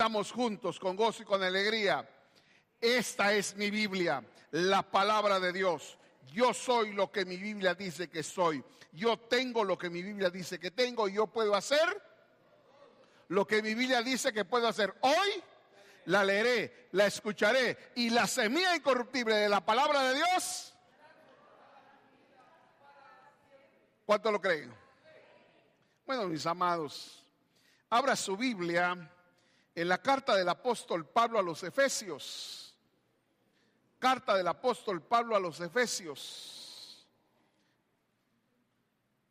Estamos juntos con gozo y con alegría. Esta es mi Biblia, la palabra de Dios. Yo soy lo que mi Biblia dice que soy. Yo tengo lo que mi Biblia dice que tengo y yo puedo hacer lo que mi Biblia dice que puedo hacer. Hoy la leeré, la escucharé y la semilla incorruptible de la palabra de Dios. ¿Cuánto lo creen? Bueno, mis amados, abra su Biblia en la carta del apóstol Pablo a los Efesios. Carta del apóstol Pablo a los Efesios.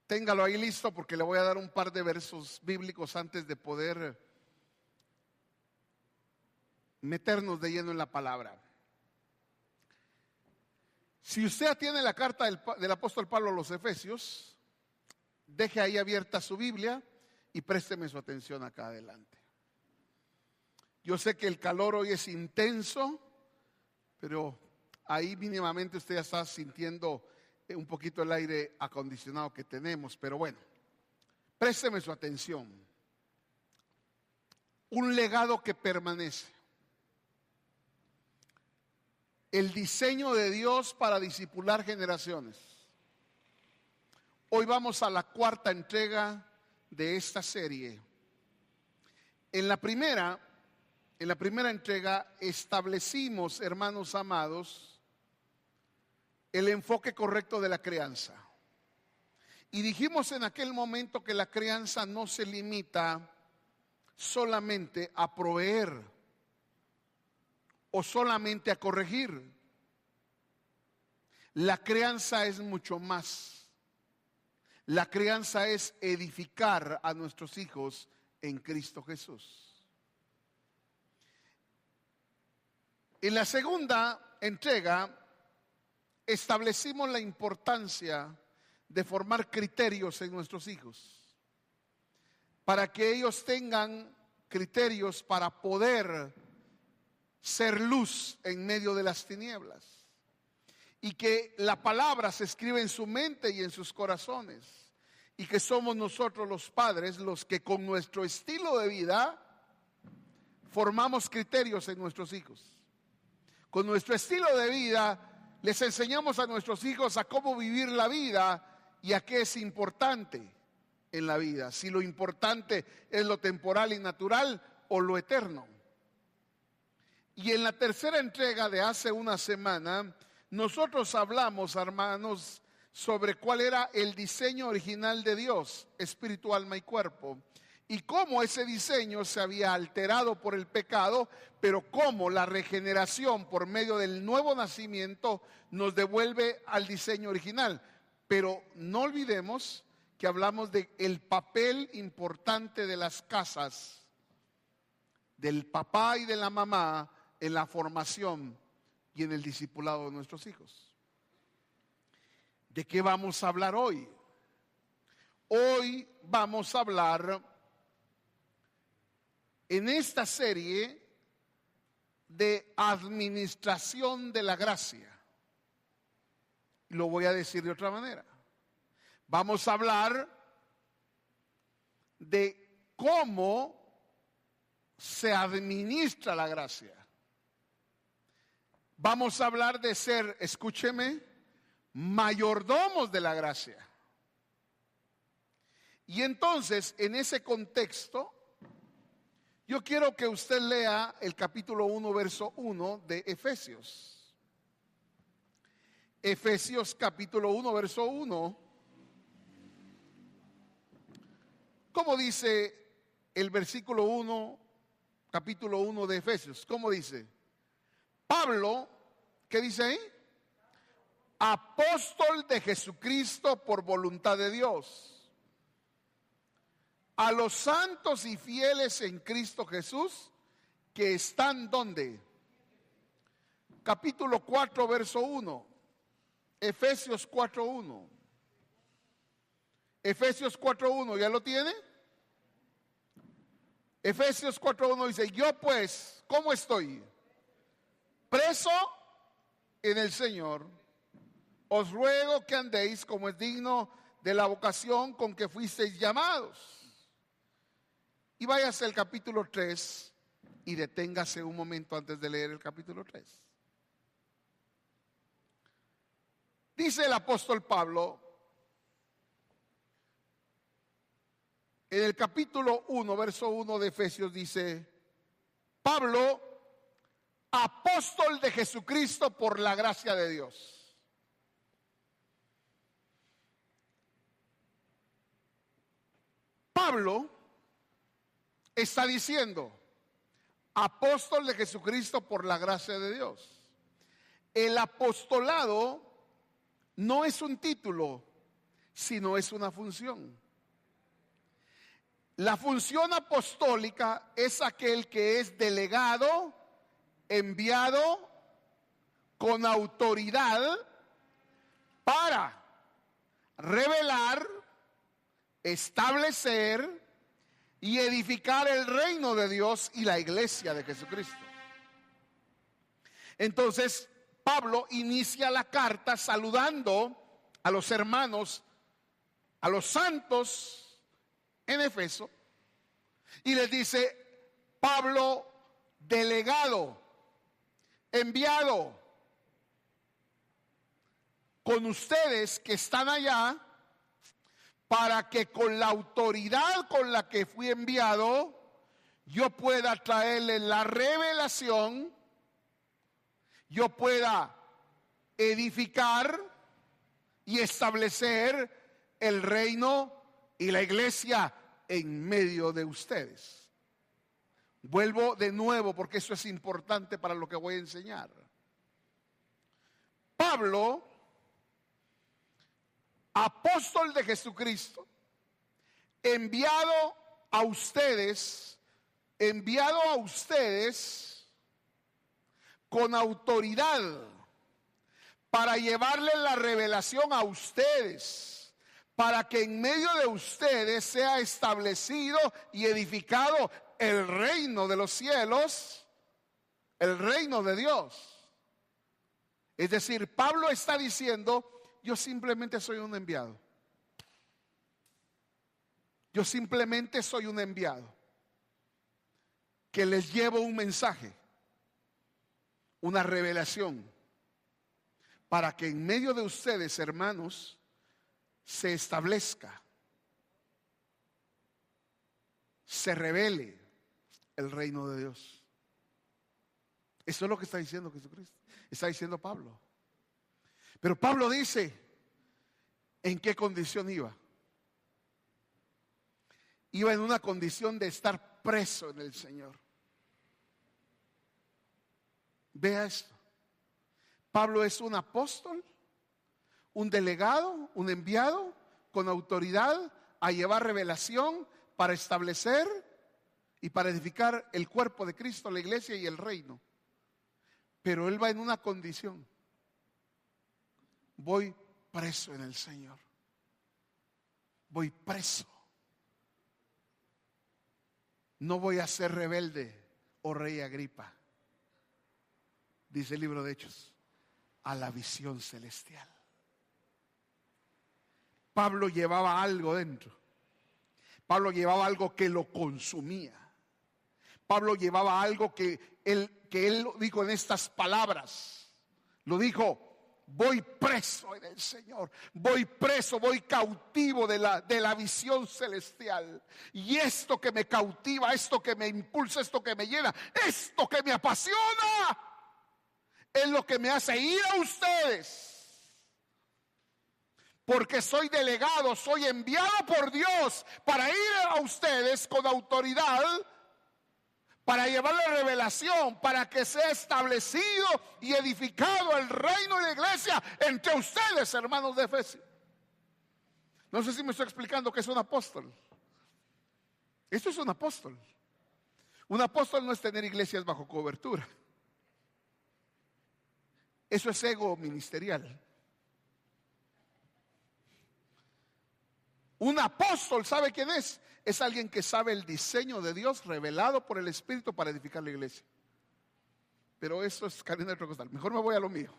Téngalo ahí listo porque le voy a dar un par de versos bíblicos antes de poder meternos de lleno en la palabra. Si usted tiene la carta del apóstol Pablo a los Efesios, deje ahí abierta su Biblia y présteme su atención acá adelante. Yo sé que el calor hoy es intenso, pero ahí mínimamente usted ya está sintiendo un poquito el aire acondicionado que tenemos. Pero bueno, présteme su atención. Un legado que permanece. El diseño de Dios para discipular generaciones. Hoy vamos a la cuarta entrega de esta serie. En la primera entrega establecimos, hermanos amados, el enfoque correcto de la crianza. Y dijimos en aquel momento que la crianza no se limita solamente a proveer o solamente a corregir. La crianza es mucho más. La crianza es edificar a nuestros hijos en Cristo Jesús. En la segunda entrega establecimos la importancia de formar criterios en nuestros hijos, para que ellos tengan criterios para poder ser luz en medio de las tinieblas, y que la palabra se escribe en su mente y en sus corazones, y que somos nosotros los padres los que con nuestro estilo de vida formamos criterios en nuestros hijos. Con nuestro estilo de vida les enseñamos a nuestros hijos a cómo vivir la vida y a qué es importante en la vida. Si lo importante es lo temporal y natural o lo eterno. Y en la tercera entrega de hace una semana, nosotros hablamos, hermanos, sobre cuál era el diseño original de Dios, espíritu, alma y cuerpo. Y cómo ese diseño se había alterado por el pecado, pero cómo la regeneración por medio del nuevo nacimiento nos devuelve al diseño original. Pero no olvidemos que hablamos del papel importante de las casas, del papá y de la mamá en la formación y en el discipulado de nuestros hijos. ¿De qué vamos a hablar hoy? Hoy vamos a hablar en esta serie de administración de la gracia. Lo voy a decir de otra manera. Vamos a hablar de cómo se administra la gracia. Vamos a hablar de ser, escúcheme, mayordomos de la gracia. Y entonces, en ese contexto, yo quiero que usted lea el capítulo 1, verso 1 de Efesios. Efesios capítulo 1, verso 1. ¿Cómo dice el versículo 1, capítulo 1 de Efesios? ¿Cómo dice? Pablo, ¿qué dice ahí? Apóstol de Jesucristo por voluntad de Dios, a los santos y fieles en Cristo Jesús que están ¿dónde? Capítulo 4, verso 1. Efesios 4, 1. Efesios 4, 1, ¿ya lo tiene? Efesios 4, 1 dice: yo pues, ¿cómo estoy? Preso en el Señor, os ruego que andéis como es digno de la vocación con que fuisteis llamados. Y váyase al capítulo 3 y deténgase un momento antes de leer el capítulo 3. Dice el apóstol Pablo en el capítulo 1, verso 1 de Efesios, dice: Pablo, apóstol de Jesucristo por la gracia de Dios. Pablo está diciendo: apóstol de Jesucristo por la gracia de Dios. El apostolado no es un título, sino es una función. La función apostólica es aquel que es delegado, enviado con autoridad para revelar, establecer y edificar el reino de Dios y la iglesia de Jesucristo. Entonces, Pablo inicia la carta saludando a los hermanos, a los santos en Efeso, y les dice: Pablo, delegado, enviado, con ustedes que están allá, para que con la autoridad con la que fui enviado, yo pueda traerles la revelación, yo pueda edificar y establecer el reino y la iglesia en medio de ustedes. Vuelvo de nuevo porque eso es importante para lo que voy a enseñar. Pablo, apóstol de Jesucristo, enviado a ustedes con autoridad para llevarle la revelación a ustedes, para que en medio de ustedes sea establecido y edificado el reino de los cielos, el reino de Dios. Es decir, Pablo está diciendo: yo simplemente soy un enviado. Yo simplemente soy un enviado que les llevo un mensaje, una revelación, para que en medio de ustedes, hermanos, se establezca, se revele el reino de Dios. Eso es lo que está diciendo Jesucristo, está diciendo Pablo. Pero Pablo dice: ¿en qué condición iba? Iba en una condición de estar preso en el Señor. Vea esto. Pablo es un apóstol, un delegado, un enviado con autoridad a llevar revelación para establecer y para edificar el cuerpo de Cristo, la iglesia y el reino. Pero él va en una condición: voy preso en el Señor. Voy preso. No voy a ser rebelde, oh rey Agripa, dice el libro de Hechos, a la visión celestial. Pablo llevaba algo dentro. Pablo llevaba algo que lo consumía. Pablo llevaba algo que él lo dijo en estas palabras. Lo dijo: voy preso en el Señor, voy preso, voy cautivo de la visión celestial. Y esto que me cautiva, esto que me impulsa, esto que me llena, esto que me apasiona, es lo que me hace ir a ustedes. Porque soy delegado, soy enviado por Dios para ir a ustedes con autoridad, para llevarle revelación, para que sea establecido y edificado el reino y la iglesia entre ustedes, hermanos de Efesios. No sé si me estoy explicando que es un apóstol. Esto es un apóstol. Un apóstol no es tener iglesias bajo cobertura. Eso es ego ministerial. Un apóstol, ¿sabe quién es? Es alguien que sabe el diseño de Dios revelado por el Espíritu para edificar la iglesia. Pero eso es carne de otro costal. Mejor me voy a lo mío.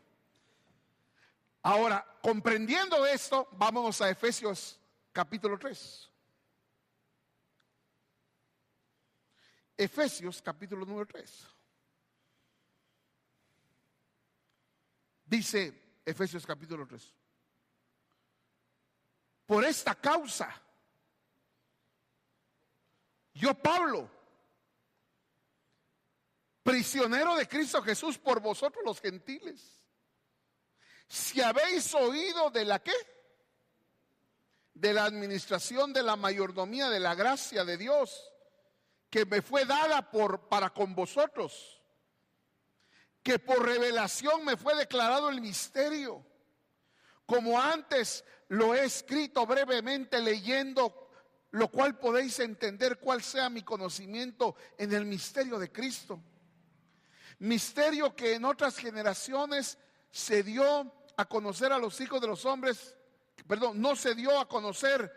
Ahora, comprendiendo esto, vámonos a Efesios capítulo 3. Efesios capítulo número 3. Dice Efesios capítulo 3. Por esta causa, yo Pablo, prisionero de Cristo Jesús por vosotros los gentiles, si habéis oído de la ¿qué? De la administración de la mayordomía de la gracia de Dios que me fue dada para con vosotros, que por revelación me fue declarado el misterio, como antes lo he escrito brevemente leyendo, lo cual podéis entender cuál sea mi conocimiento en el misterio de Cristo. Misterio que en otras generaciones se dio a conocer a los hijos de los hombres, no se dio a conocer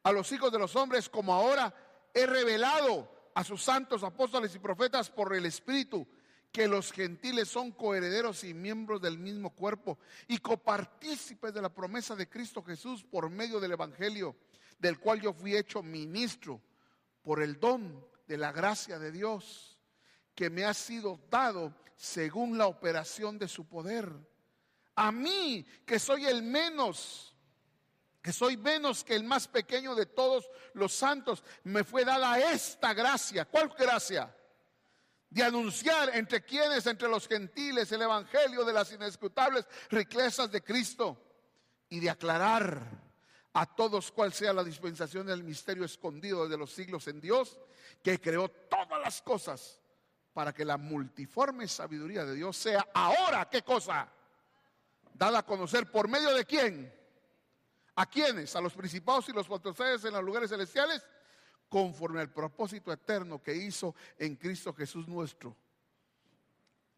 a los hijos de los hombres, como ahora he revelado a sus santos apóstoles y profetas por el Espíritu, que los gentiles son coherederos y miembros del mismo cuerpo y copartícipes de la promesa de Cristo Jesús por medio del Evangelio, del cual yo fui hecho ministro por el don de la gracia de Dios que me ha sido dado según la operación de su poder. A mí, que soy menos que el más pequeño de todos los santos, me fue dada esta gracia. ¿Cuál gracia? De anunciar entre quienes, entre los gentiles, el evangelio de las inescrutables riquezas de Cristo, y de aclarar a todos cuál sea la dispensación del misterio escondido desde los siglos en Dios, que creó todas las cosas, para que la multiforme sabiduría de Dios sea ahora, ¿qué cosa? Dada a conocer por medio de quién. ¿A quiénes? A los principados y los potestades en los lugares celestiales, conforme al propósito eterno que hizo en Cristo Jesús nuestro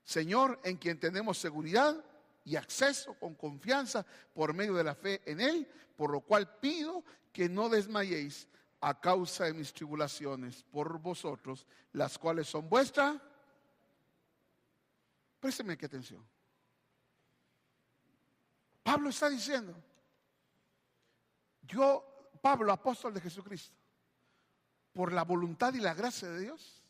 Señor, en quien tenemos seguridad y acceso con confianza por medio de la fe en Él, por lo cual pido que no desmayéis a causa de mis tribulaciones por vosotros, las cuales son vuestras. Présteme aquí atención. Pablo está diciendo: yo, Pablo, apóstol de Jesucristo, por la voluntad y la gracia de Dios,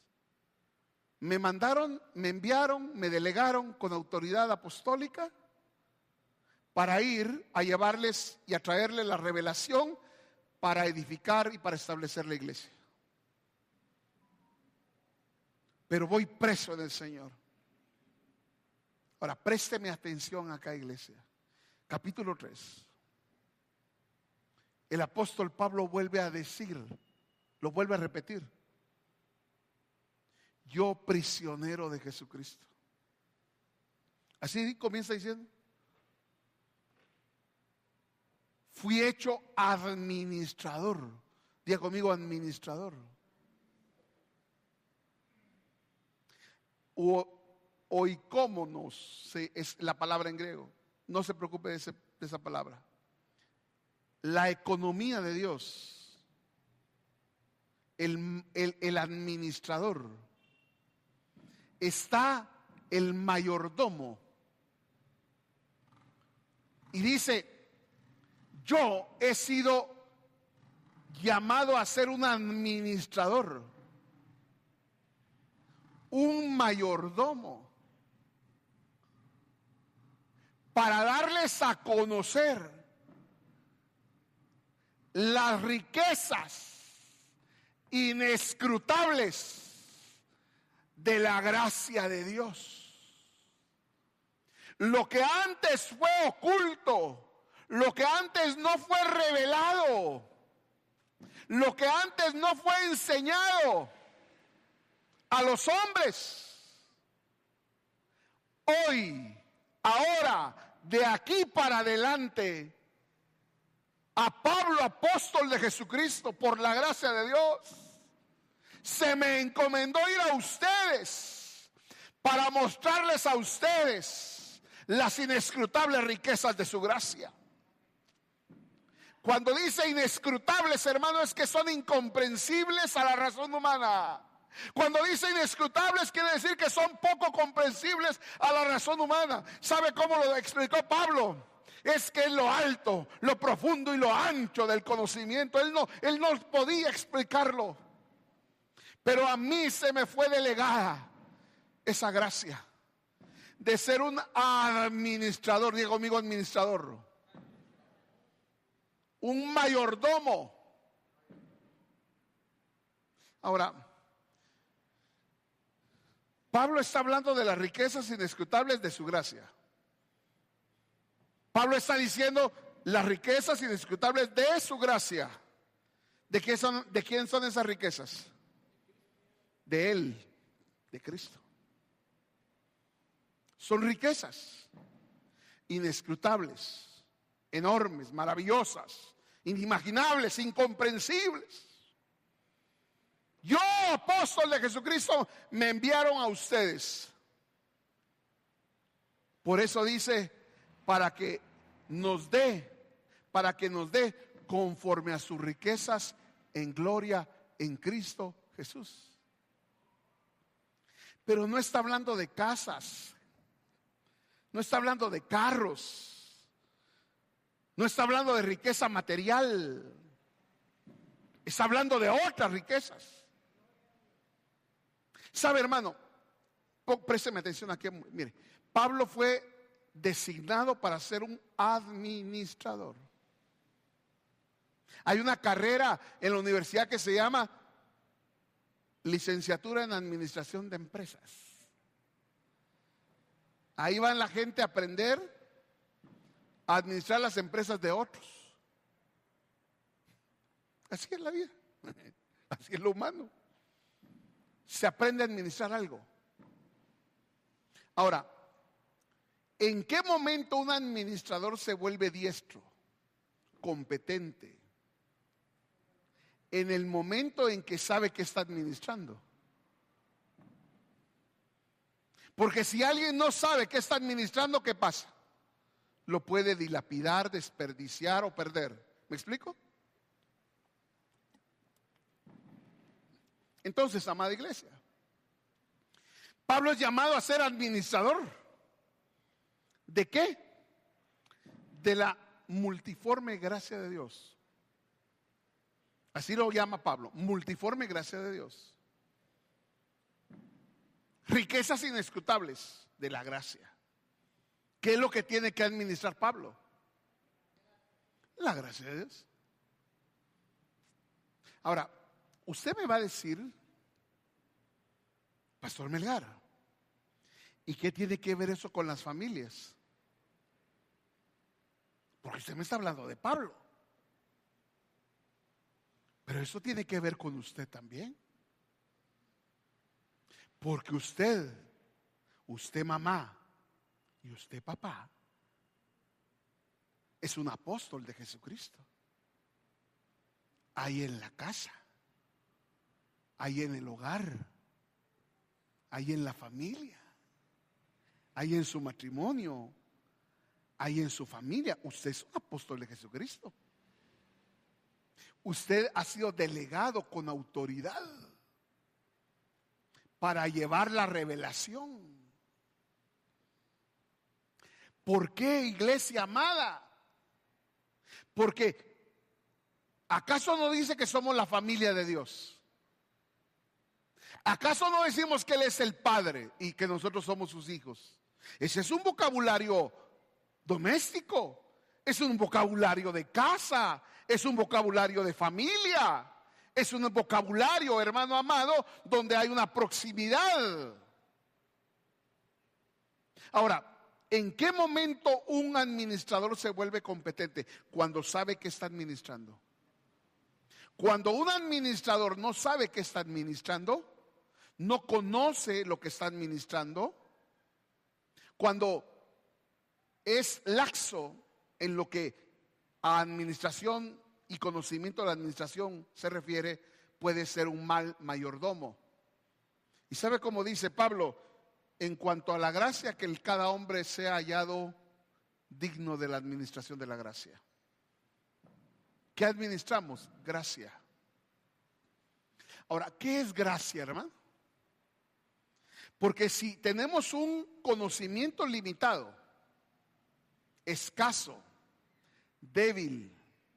me mandaron, me enviaron, me delegaron con autoridad apostólica para ir a llevarles y a traerles la revelación para edificar y para establecer la iglesia. Pero voy preso en el Señor. Ahora, présteme atención acá, iglesia. Capítulo 3. El apóstol Pablo vuelve a decir, lo vuelve a repetir: yo prisionero de Jesucristo. Así comienza diciendo: fui hecho administrador. Diga conmigo, administrador. Oikómonos es la palabra en griego. No se preocupe de esa palabra. La economía de Dios, el administrador, está el mayordomo. Y dice: yo he sido llamado a ser un administrador, un mayordomo, para darles a conocer las riquezas inescrutables de la gracia de Dios. Lo que antes fue oculto, lo que antes no fue revelado, lo que antes no fue enseñado a los hombres, hoy, ahora, de aquí para adelante, a Pablo, apóstol de Jesucristo, por la gracia de Dios, se me encomendó ir a ustedes para mostrarles a ustedes las inescrutables riquezas de su gracia. Cuando dice inescrutables, hermano, es que son incomprensibles a la razón humana. Cuando dice inescrutables, quiere decir que son poco comprensibles a la razón humana. ¿Sabe cómo lo explicó Pablo? Es que es lo alto, lo profundo y lo ancho del conocimiento. Él no podía explicarlo. Pero a mí se me fue delegada esa gracia de ser un administrador, diga conmigo administrador, un mayordomo. Ahora, Pablo está hablando de las riquezas inescrutables de su gracia. Pablo está diciendo las riquezas inescrutables de su gracia. ¿De quién son esas riquezas? De Él, de Cristo. Son riquezas inescrutables, enormes, maravillosas, inimaginables, incomprensibles. Yo, apóstol de Jesucristo, me enviaron a ustedes. Por eso dice, para que nos dé conforme a sus riquezas en gloria en Cristo Jesús. Pero no está hablando de casas, no está hablando de carros, no está hablando de riqueza material, está hablando de otras riquezas. ¿Sabe, hermano? Présteme atención aquí. Mire, Pablo fue designado para ser un administrador. Hay una carrera en la universidad que se llama licenciatura en administración de empresas. Ahí va la gente a aprender a administrar las empresas de otros. Así es la vida, así es lo humano. Se aprende a administrar algo. Ahora, ¿en qué momento un administrador se vuelve diestro, competente? En el momento en que sabe que está administrando. Porque si alguien no sabe qué está administrando, ¿qué pasa? Lo puede dilapidar, desperdiciar o perder. ¿Me explico? Entonces, amada iglesia, Pablo es llamado a ser administrador. ¿De qué? De la multiforme gracia de Dios. Así lo llama Pablo, multiforme gracia de Dios. Riquezas inescrutables de la gracia. ¿Qué es lo que tiene que administrar Pablo? La gracia de Dios. Ahora, usted me va a decir, Pastor Melgar, ¿y qué tiene que ver eso con las familias? Porque usted me está hablando de Pablo. Pero eso tiene que ver con usted también. Porque usted mamá y usted papá, es un apóstol de Jesucristo. Ahí en la casa, ahí en el hogar, ahí en la familia, ahí en su matrimonio, ahí en su familia. Usted es un apóstol de Jesucristo. Usted ha sido delegado con autoridad para llevar la revelación. ¿Por qué, iglesia amada? Porque ¿acaso no dice que somos la familia de Dios? ¿Acaso no decimos que Él es el Padre y que nosotros somos sus hijos? Ese es un vocabulario doméstico, es un vocabulario de casa, es un vocabulario de familia, es un vocabulario, hermano amado, donde hay una proximidad. Ahora, ¿en qué momento un administrador se vuelve competente? Cuando sabe que está administrando. Cuando un administrador no sabe qué está administrando, no conoce lo que está administrando, cuando es laxo en lo que a administración y conocimiento de la administración se refiere, puede ser un mal mayordomo. ¿Y sabe cómo dice Pablo? En cuanto a la gracia, que cada hombre sea hallado digno de la administración de la gracia. ¿Qué administramos? Gracia. Ahora, ¿qué es gracia, hermano? Porque si tenemos un conocimiento limitado, escaso, débil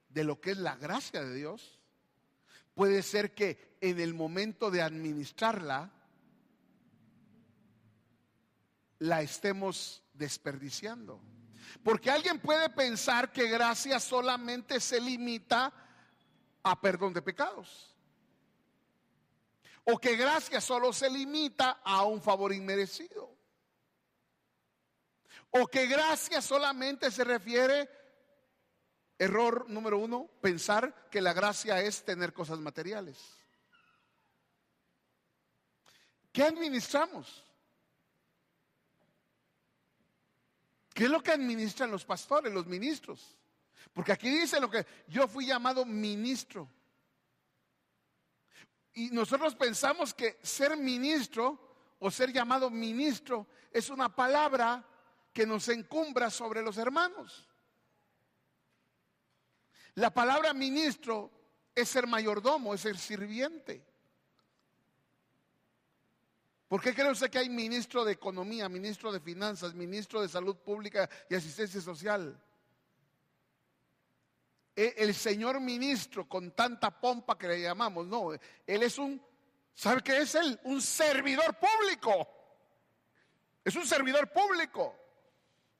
de lo que es la gracia de Dios, puede ser que en el momento de administrarla, la estemos desperdiciando. Porque alguien puede pensar que gracia solamente se limita a perdón de pecados. O que gracia solo se limita a un favor inmerecido. O que gracia solamente se refiere, error número 1, pensar que la gracia es tener cosas materiales. ¿Qué administramos? ¿Qué es lo que administran los pastores, los ministros? Porque aquí dice lo que yo fui llamado ministro. Y nosotros pensamos que ser ministro o ser llamado ministro es una palabra que nos encumbra sobre los hermanos. La palabra ministro es ser mayordomo, es ser sirviente. ¿Por qué cree usted que hay ministro de economía, ministro de finanzas, ministro de salud pública y asistencia social? El señor ministro, con tanta pompa que le llamamos, no, él es ¿sabe qué es él? Un servidor público. Es un servidor público,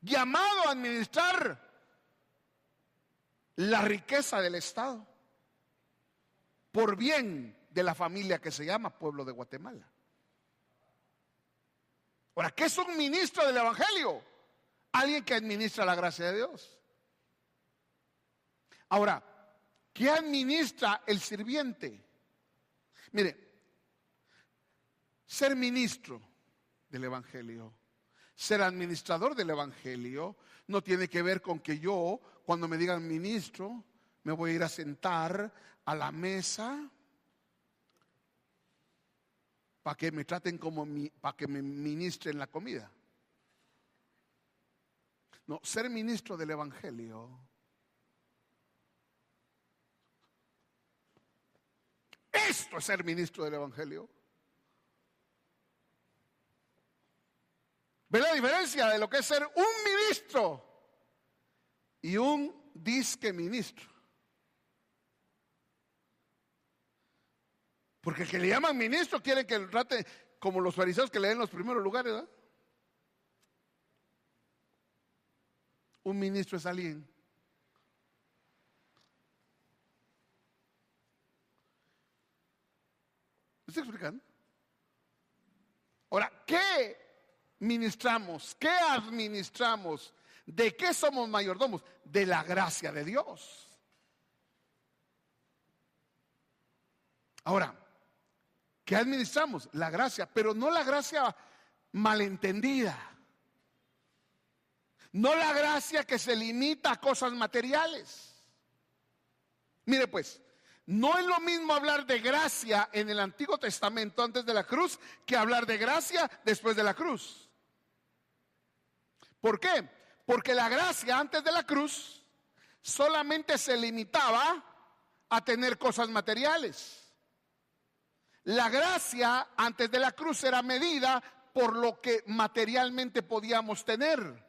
llamado a administrar la riqueza del Estado, por bien de la familia que se llama Pueblo de Guatemala. Ahora, ¿qué es un ministro del Evangelio? Alguien que administra la gracia de Dios. Ahora, ¿qué administra el sirviente? Mire, ser ministro del Evangelio, ser administrador del Evangelio, no tiene que ver con que yo, cuando me digan ministro, me voy a ir a sentar a la mesa para que me traten para que me ministren la comida. No, ser ministro del Evangelio esto es ser ministro del Evangelio. ¿Ve la diferencia de lo que es ser un ministro y un disque ministro? Porque el que le llaman ministro quiere que lo trate como los fariseos que le den los primeros lugares, ¿verdad? Un ministro es alguien ¿me estoy explicando? Ahora, ¿qué ministramos? ¿Qué administramos? ¿De qué somos mayordomos? De la gracia de Dios. Ahora, ¿qué administramos? La gracia, pero no la gracia malentendida. No la gracia que se limita a cosas materiales. Mire pues, no es lo mismo hablar de gracia en el Antiguo Testamento antes de la cruz que hablar de gracia después de la cruz. ¿Por qué? Porque la gracia antes de la cruz solamente se limitaba a tener cosas materiales. La gracia antes de la cruz era medida por lo que materialmente podíamos tener.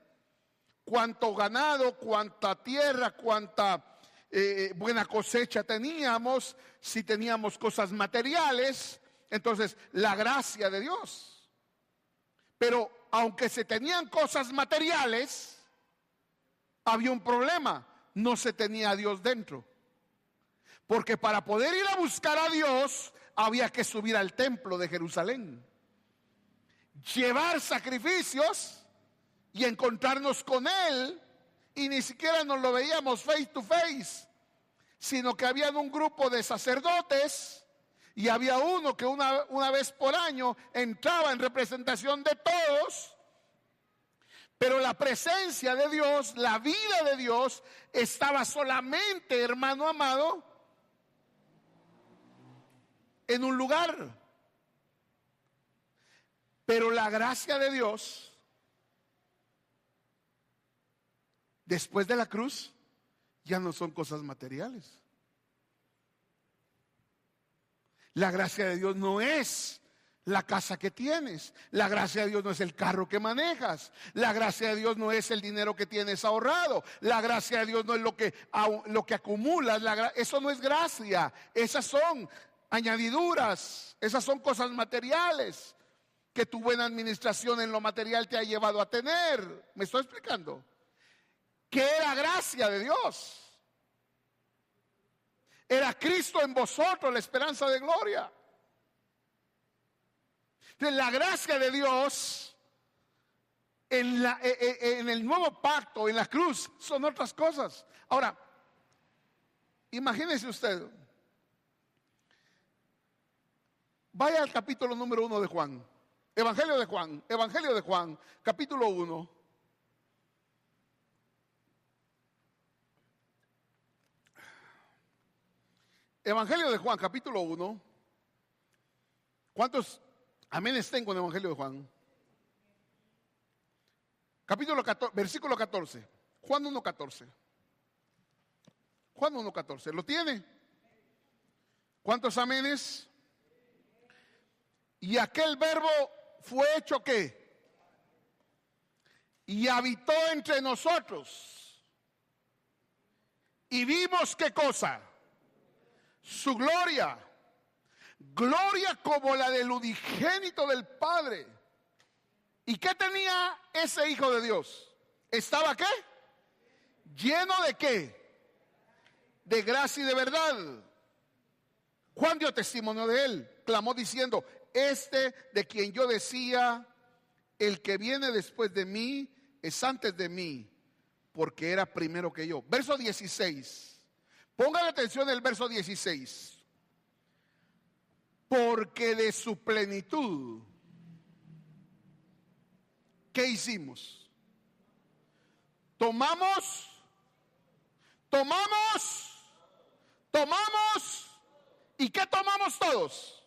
Cuánto ganado, cuánta tierra, cuánta buena cosecha teníamos, si teníamos cosas materiales, entonces la gracia de Dios. Pero aunque se tenían cosas materiales, había un problema, no se tenía a Dios dentro. Porque para poder ir a buscar a Dios, había que subir al templo de Jerusalén, llevar sacrificios y encontrarnos con Él. Y ni siquiera nos lo veíamos face to face, sino que había un grupo de sacerdotes y había uno que una vez por año entraba en representación de todos. Pero la presencia de Dios, la vida de Dios, estaba solamente, hermano amado, en un lugar. Pero la gracia de Dios, después de la cruz, ya no son cosas materiales. La gracia de Dios no es la casa que tienes. La gracia de Dios no es el carro que manejas. La gracia de Dios no es el dinero que tienes ahorrado. La gracia de Dios no es lo que acumulas. Eso no es gracia. Esas son añadiduras. Esas son cosas materiales que tu buena administración en lo material te ha llevado a tener. ¿Me estoy explicando? ¿Qué era gracia de Dios? Era Cristo en vosotros, la esperanza de gloria. Entonces, la gracia de Dios en el nuevo pacto, en la cruz, son otras cosas. Ahora, imagínese usted, vaya al capítulo número 1 de Juan, Evangelio de Juan, capítulo 1. Evangelio de Juan, capítulo 1. ¿Cuántos aménes tengo en el Evangelio de Juan? Capítulo 14, versículo 14. Juan 1:14. Juan 1:14. ¿Lo tiene? ¿Cuántos aménes? Y aquel verbo fue hecho ¿qué? Y habitó entre nosotros. Y vimos ¿qué cosa? Su gloria. Gloria como la del unigénito del Padre. ¿Y qué tenía ese Hijo de Dios? ¿Estaba qué? ¿Lleno de qué? De gracia y de verdad. Juan dio testimonio de él. Clamó diciendo: este de quien yo decía, el que viene después de mí es antes de mí, porque era primero que yo. Verso 16. Póngale atención el verso 16. Porque de su plenitud, ¿qué hicimos? Tomamos, ¿y qué tomamos todos?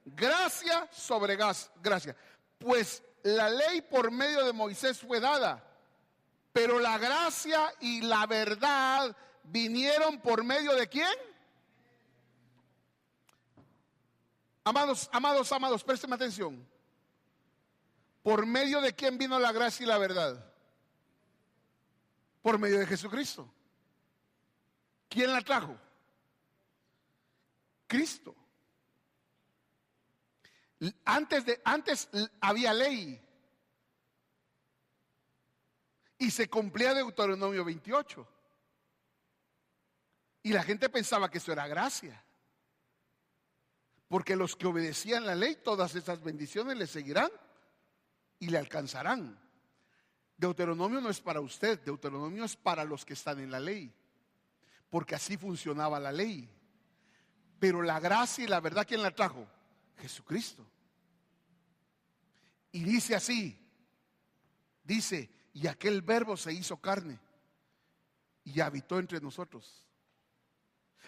Gracia sobre gracia. Pues la ley por medio de Moisés fue dada, pero la gracia y la verdad vinieron por medio de ¿quién? Amados, présteme atención. ¿Por medio de quién vino la gracia y la verdad? Por medio de Jesucristo. ¿Quién la trajo? Cristo. Antes había ley y se cumplía Deuteronomio 28. Y la gente pensaba que eso era gracia. Porque los que obedecían la ley, todas esas bendiciones le seguirán y le alcanzarán. Deuteronomio no es para usted, Deuteronomio es para los que están en la ley. Porque así funcionaba la ley. Pero la gracia y la verdad, ¿quién la trajo? Jesucristo. Y dice así, dice, y aquel verbo se hizo carne y habitó entre nosotros.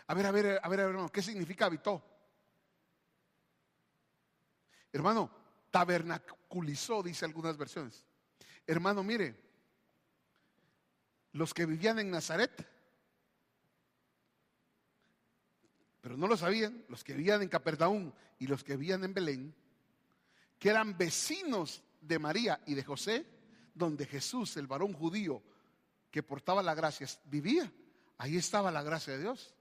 A ver, hermano, ¿qué significa habitó? Hermano, tabernaculizó, dice algunas versiones. Hermano, mire, los que vivían en Nazaret, pero no lo sabían, los que vivían en Capernaum y los que vivían en Belén, que eran vecinos de María y de José, donde Jesús, el varón judío que portaba la gracia, vivía. Ahí estaba la gracia de Dios.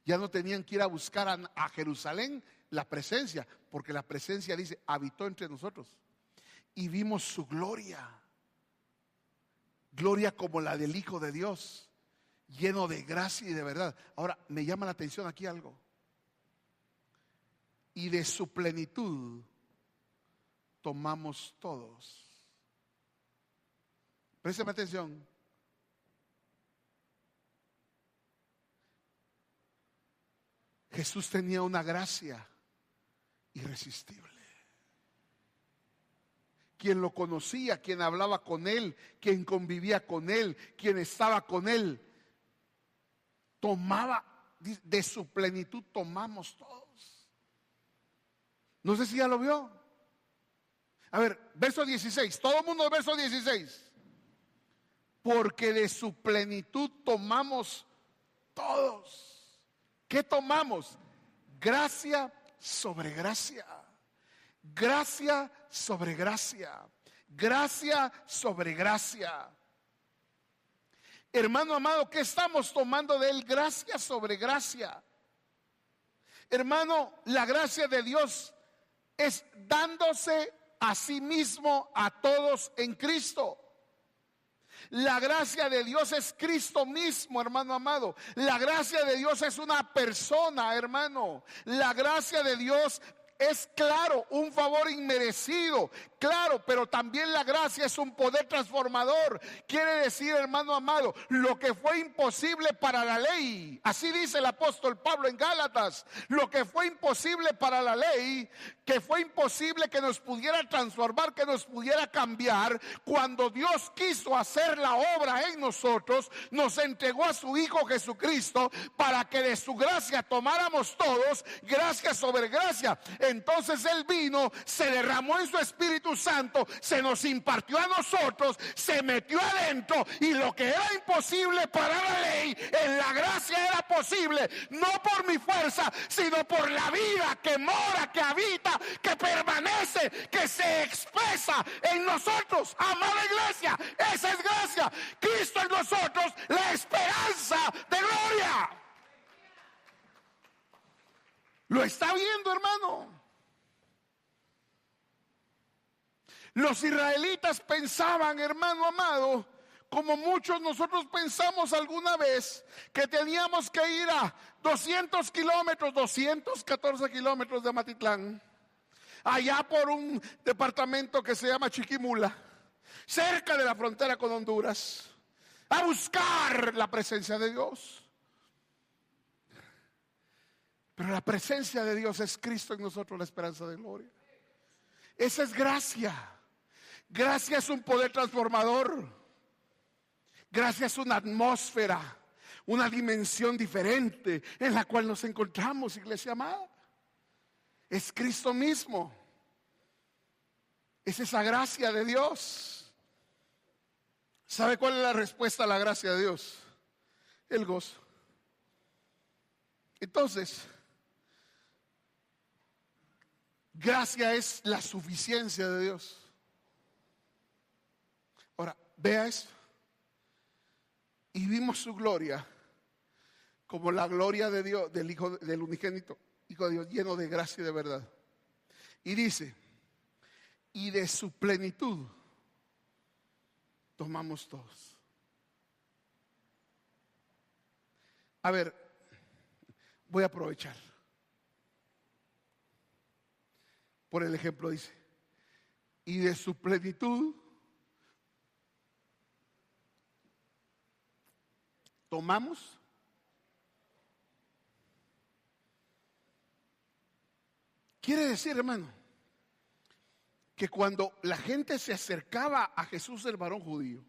Ya no tenían que ir a buscar a Jerusalén la presencia, porque la presencia, dice, habitó entre nosotros. Y vimos su gloria. Gloria como la del Hijo de Dios, lleno de gracia y de verdad. Ahora, me llama la atención aquí algo. Y de su plenitud tomamos todos. Présteme atención. Jesús tenía una gracia irresistible. Quien lo conocía, quien hablaba con él, quien convivía con él, quien estaba con él, tomaba de su plenitud, tomamos todos. No sé si ya lo vio. A ver, verso 16, todo el mundo, verso 16. Porque de su plenitud tomamos todos. ¿Qué tomamos? Gracia sobre gracia. Gracia sobre gracia. Gracia sobre gracia. Hermano amado, ¿qué estamos tomando de él? Gracia sobre gracia. Hermano, la gracia de Dios es dándose a sí mismo a todos en Cristo. La gracia de Dios es Cristo mismo, hermano amado. La gracia de Dios es una persona, hermano. La gracia de Dios es, claro, un favor inmerecido, claro, pero también la gracia es un poder transformador. Quiere decir, hermano amado, lo que fue imposible para la ley, así dice el apóstol Pablo en Gálatas, lo que fue imposible para la ley, que fue imposible que nos pudiera transformar, que nos pudiera cambiar, cuando Dios quiso hacer la obra en nosotros, nos entregó a su Hijo Jesucristo para que de su gracia tomáramos todos gracia sobre gracia. Entonces Él vino, se derramó en su Espíritu Santo, se nos impartió a nosotros, se metió adentro, y lo que era imposible para la ley, en la gracia era posible, no por mi fuerza, sino por la vida que mora, que habita, que permanece, que se expresa en nosotros. Amada iglesia, esa es gracia. Cristo en nosotros, la esperanza de gloria. ¿Lo está viendo, hermano? Los israelitas pensaban, hermano amado, como muchos nosotros pensamos alguna vez, que teníamos que ir a 200 kilómetros, 214 kilómetros de Amatitlán, allá por un departamento que se llama Chiquimula, cerca de la frontera con Honduras, a buscar la presencia de Dios. Pero la presencia de Dios es Cristo en nosotros, la esperanza de gloria. Esa es gracia. Gracia es un poder transformador. Gracia es una atmósfera, una dimensión diferente en la cual nos encontramos, iglesia amada. Es Cristo mismo. Es esa gracia de Dios. ¿Sabe cuál es la respuesta a la gracia de Dios? El gozo. Entonces, gracia es la suficiencia de Dios. Ahora, vea eso. Y vimos su gloria como la gloria de Dios, del Hijo, del unigénito Hijo de Dios, lleno de gracia y de verdad. Y dice, y de su plenitud tomamos todos. A ver, voy a aprovechar. Por el ejemplo dice, y de su plenitud tomamos. Quiere decir, hermano, que cuando la gente se acercaba a Jesús el varón judío,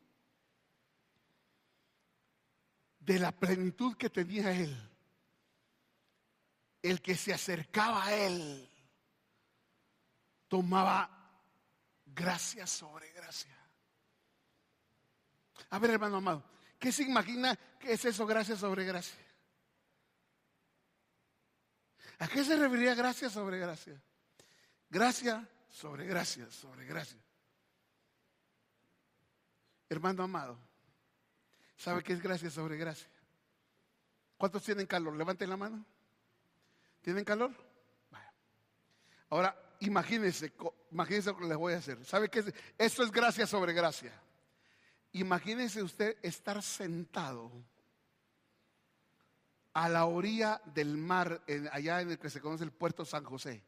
de la plenitud que tenía él, el que se acercaba a él tomaba gracia sobre gracia. A ver, hermano amado, ¿qué se imagina que es eso, gracia sobre gracia? ¿A qué se referiría gracia sobre gracia? Gracia sobre gracia, sobre gracia. Hermano amado, ¿sabe qué es gracia sobre gracia? ¿Cuántos tienen calor? Levanten la mano. ¿Tienen calor? Vaya. Ahora, imagínense lo que les voy a hacer. ¿Sabe qué es? Eso es gracia sobre gracia. Imagínense usted estar sentado a la orilla del mar, allá en el que se conoce el puerto San José.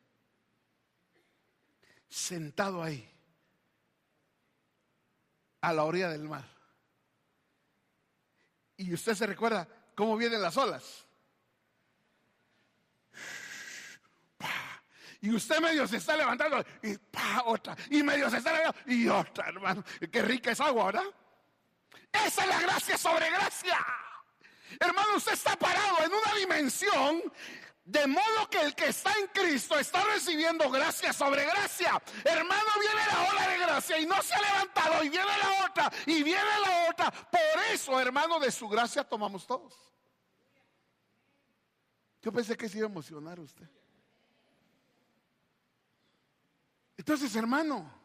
Sentado ahí, a la orilla del mar. Y usted se recuerda cómo vienen las olas. Y usted medio se está levantando y otra. Y medio se está levantando y otra, hermano. Qué rica es agua, ¿verdad? Esa es la gracia sobre gracia. Hermano, usted está parado en una dimensión de modo que el que está en Cristo está recibiendo gracia sobre gracia. Hermano, viene la ola de gracia y no se ha levantado, y viene la otra, y viene la otra. Por eso, hermano, de su gracia tomamos todos. Yo pensé que se iba a emocionar usted. Entonces, hermano,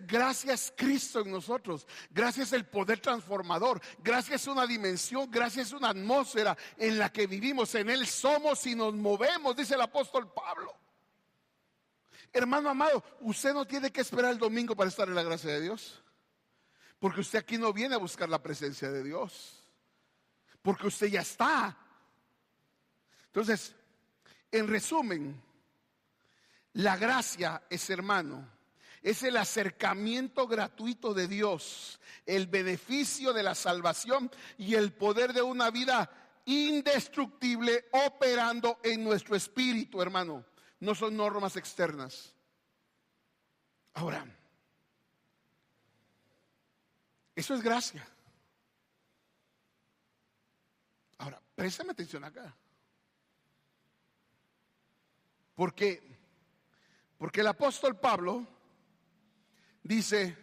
gracias Cristo en nosotros, gracias el poder transformador, gracias una dimensión, gracias una atmósfera en la que vivimos. En Él somos y nos movemos, dice el apóstol Pablo. Hermano amado, usted no tiene que esperar el domingo para estar en la gracia de Dios, porque usted aquí no viene a buscar la presencia de Dios, porque usted ya está. Entonces, en resumen, la gracia es, hermano, es el acercamiento gratuito de Dios, el beneficio de la salvación y el poder de una vida indestructible operando en nuestro espíritu, hermano. No son normas externas. Ahora, eso es gracia. Ahora, préstame atención acá. Porque el apóstol Pablo dice: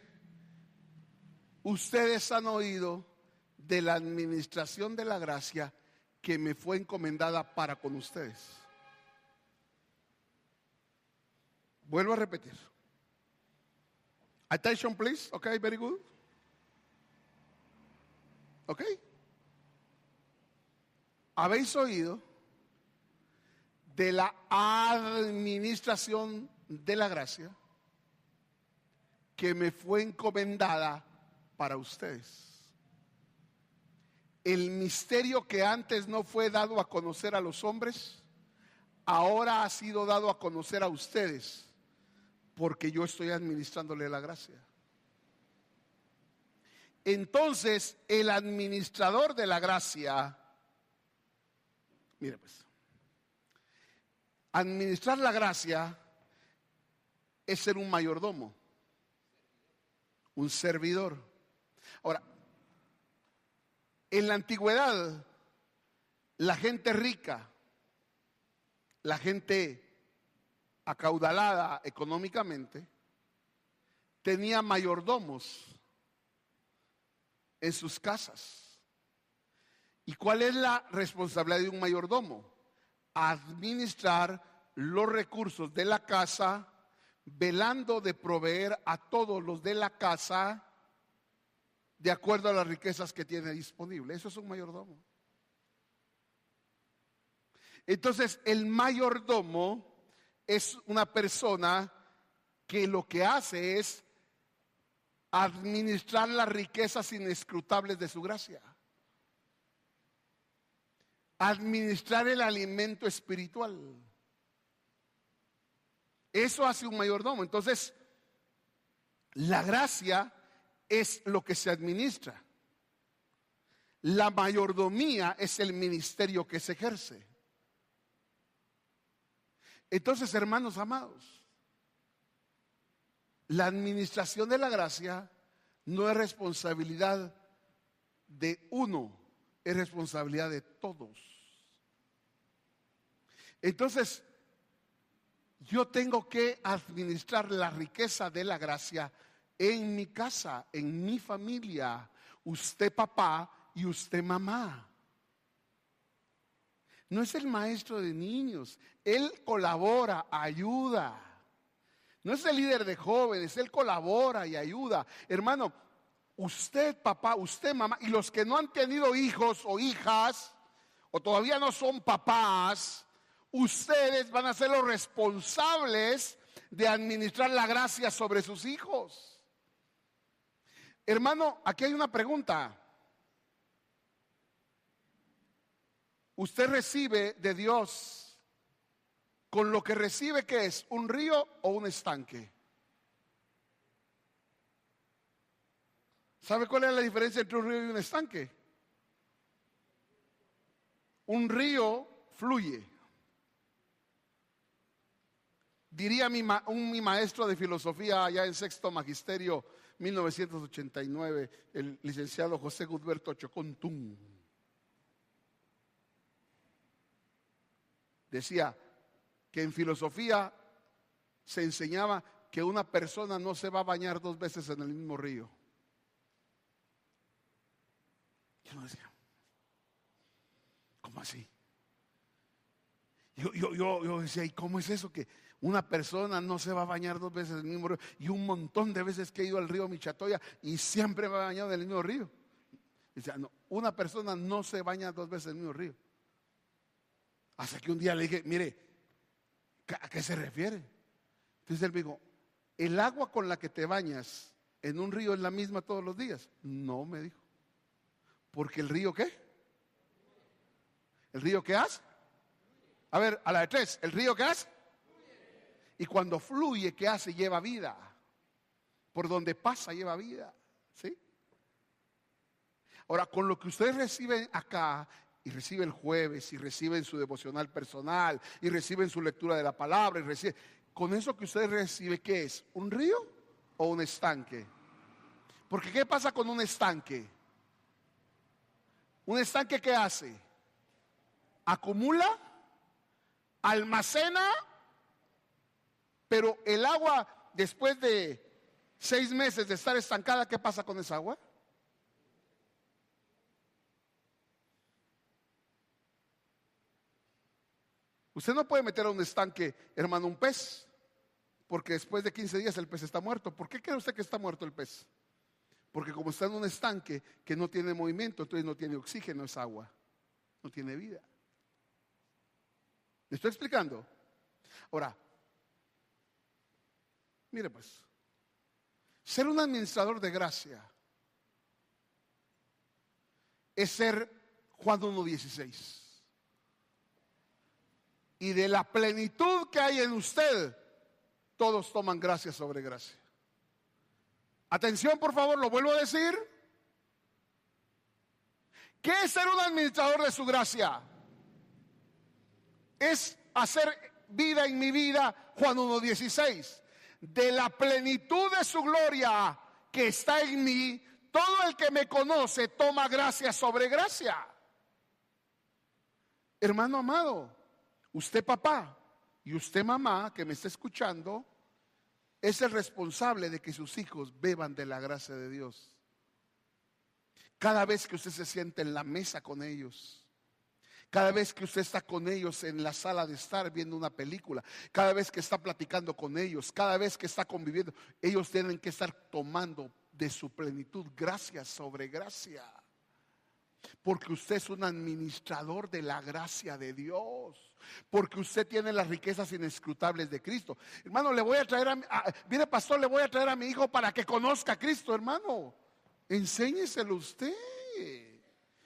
ustedes han oído de la administración de la gracia que me fue encomendada para con ustedes. Vuelvo a repetir. Attention please. Okay, very good. Okay. Habéis oído de la administración de la gracia que me fue encomendada para ustedes. El misterio que antes no fue dado a conocer a los hombres, ahora ha sido dado a conocer a ustedes, porque yo estoy administrándole la gracia. Entonces, el administrador de la gracia, mire pues, administrar la gracia es ser un mayordomo, un servidor. Ahora, en la antigüedad, la gente rica, la gente acaudalada económicamente, tenía mayordomos en sus casas. ¿Y cuál es la responsabilidad de un mayordomo? Administrar los recursos de la casa, velando de proveer a todos los de la casa de acuerdo a las riquezas que tiene disponible. Eso es un mayordomo. Entonces, el mayordomo es una persona que lo que hace es administrar las riquezas inescrutables de su gracia, administrar el alimento espiritual. Eso hace un mayordomo. Entonces, la gracia es lo que se administra. La mayordomía es el ministerio que se ejerce. Entonces, hermanos amados, la administración de la gracia no es responsabilidad de uno, es responsabilidad de todos. Entonces, yo tengo que administrar la riqueza de la gracia en mi casa, en mi familia, usted papá y usted mamá. No es el maestro de niños, él colabora, ayuda. No es el líder de jóvenes, él colabora y ayuda. Hermano, usted papá, usted mamá, y los que no han tenido hijos o hijas, o todavía no son papás, ustedes van a ser los responsables de administrar la gracia sobre sus hijos. Hermano, aquí hay una pregunta. Usted recibe de Dios con lo que recibe, ¿qué es? ¿Un río o un estanque? ¿Sabe cuál es la diferencia entre un río y un estanque? Un río fluye. Diría mi maestro de filosofía allá en sexto magisterio, 1989, el licenciado José Gudberto Chocontún. Decía que en filosofía se enseñaba que una persona no se va a bañar dos veces en el mismo río. Yo no decía, ¿cómo así? Yo decía, ¿y cómo es eso? Que Una persona no se va a bañar 2 veces en el mismo río. Y un montón de veces que he ido al río Michatoya y siempre me he bañado en el mismo río. Dice, no, una persona no se baña 2 veces en el mismo río. Hasta que un día le dije, mire, ¿a qué se refiere? Entonces él me dijo, ¿el agua con la que te bañas en un río es la misma todos los días? No, me dijo. ¿Porque el río qué? ¿El río qué hace? A ver, a la de 3, ¿el río qué hace? Y cuando fluye, ¿qué hace? Lleva vida. Por donde pasa, lleva vida. ¿Sí? Ahora, con lo que ustedes reciben acá, y reciben el jueves, y reciben su devocional personal, y reciben su lectura de la palabra, y reciben, con eso que ustedes reciben, ¿qué es? ¿Un río o un estanque? Porque ¿qué pasa con un estanque? ¿Un estanque qué hace? Acumula, almacena, pero el agua, después de 6 meses de estar estancada, ¿qué pasa con esa agua? Usted no puede meter a un estanque, hermano, un pez, porque después de 15 días el pez está muerto. ¿Por qué cree usted que está muerto el pez? Porque como está en un estanque que no tiene movimiento, entonces no tiene oxígeno, es agua, no tiene vida. ¿Me estoy explicando? Ahora, mire pues, ser un administrador de gracia es ser Juan 1:16. Y de la plenitud que hay en usted, todos toman gracia sobre gracia. Atención, por favor, lo vuelvo a decir. ¿Qué es ser un administrador de su gracia? Es hacer vida en mi vida, Juan 1:16. De la plenitud de su gloria que está en mí, todo el que me conoce toma gracia sobre gracia. Hermano amado, usted papá y usted mamá que me está escuchando, es el responsable de que sus hijos beban de la gracia de Dios. Cada vez que usted se siente en la mesa con ellos, cada vez que usted está con ellos en la sala de estar viendo una película, cada vez que está platicando con ellos, cada vez que está conviviendo, ellos tienen que estar tomando de su plenitud gracia sobre gracia. Porque usted es un administrador de la gracia de Dios. Porque usted tiene las riquezas inescrutables de Cristo. Hermano, le voy a traer mire pastor, le voy a traer a mi hijo para que conozca a Cristo, hermano. Enséñeselo usted.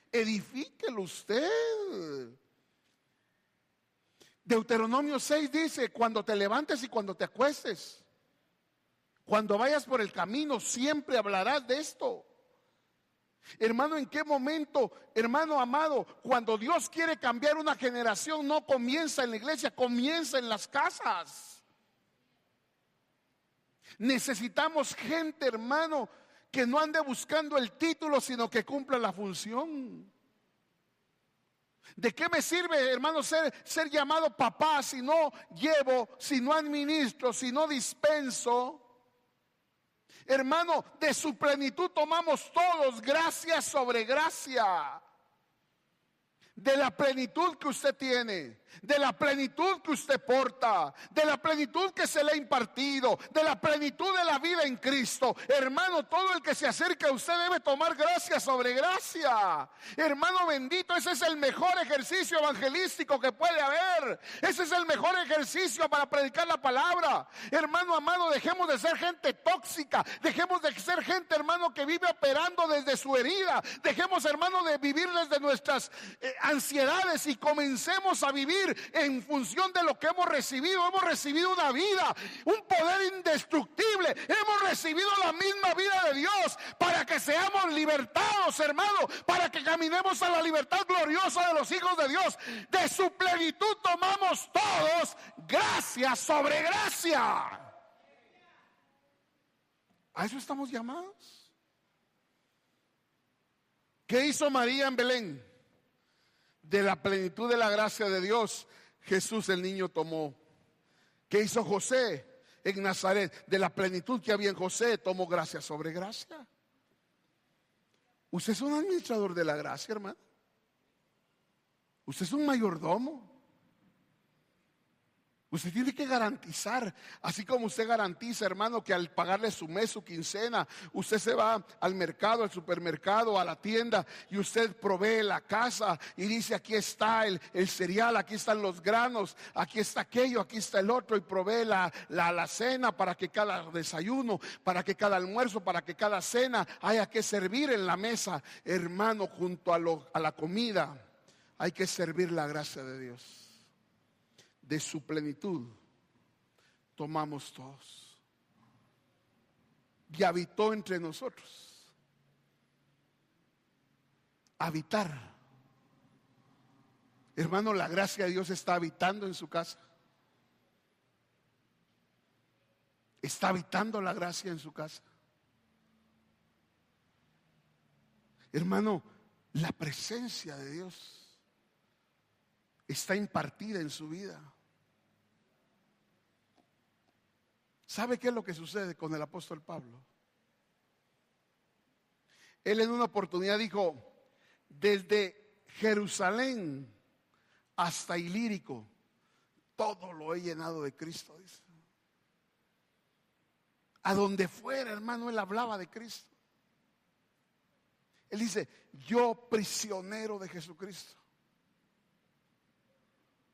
Edifíquelo usted. Deuteronomio 6 dice, cuando te levantes y cuando te acuestes, cuando vayas por el camino, siempre hablarás de esto. Hermano, ¿en qué momento, hermano amado, cuando Dios quiere cambiar una generación, no comienza en la iglesia, comienza en las casas? Necesitamos gente, hermano, que no ande buscando el título, sino que cumpla la función. ¿De qué me sirve, hermano, ser llamado papá si no llevo, si no administro, si no dispenso? Hermano, de su plenitud tomamos todos gracia sobre gracia. De la plenitud que usted tiene, de la plenitud que usted porta, de la plenitud que se le ha impartido, de la plenitud de la vida en Cristo. Hermano, todo el que se acerque a usted debe tomar gracia sobre gracia. Hermano bendito, ese es el mejor ejercicio evangelístico que puede haber. Ese es el mejor ejercicio para predicar la palabra. Hermano amado, dejemos de ser gente tóxica, dejemos de ser gente, hermano, que vive operando desde su herida. Dejemos, hermano, de vivir desde nuestras ansiedades y comencemos a vivir en función de lo que hemos recibido. Hemos recibido una vida, un poder indestructible. Hemos recibido la misma vida de Dios para que seamos libertados, hermano, para que caminemos a la libertad gloriosa de los hijos de Dios. De su plenitud tomamos todos gracia sobre gracia. A eso estamos llamados. ¿Qué hizo María en Belén? De la plenitud de la gracia de Dios, Jesús el niño tomó. ¿Qué hizo José en Nazaret? De la plenitud que había en José, tomó gracia sobre gracia. Usted es un administrador de la gracia, hermano. Usted es un mayordomo. Usted tiene que garantizar, así como usted garantiza, hermano, que al pagarle su mes, su quincena, usted se va al mercado, al supermercado, a la tienda y usted provee la casa y dice: aquí está el cereal, aquí están los granos, aquí está aquello, aquí está el otro, y provee la cena para que cada desayuno, para que cada almuerzo, para que cada cena haya que servir en la mesa. Hermano, junto a la comida hay que servir la gracia de Dios. De su plenitud tomamos todos. Y habitó entre nosotros. Habitar. Hermano, la gracia de Dios está habitando en su casa. Está habitando la gracia en su casa. Hermano, la presencia de Dios está impartida en su vida. ¿Sabe qué es lo que sucede con el apóstol Pablo? Él en una oportunidad dijo: desde Jerusalén hasta Ilírico, todo lo he llenado de Cristo, dice. A donde fuera, hermano, él hablaba de Cristo. Él dice: yo prisionero de Jesucristo.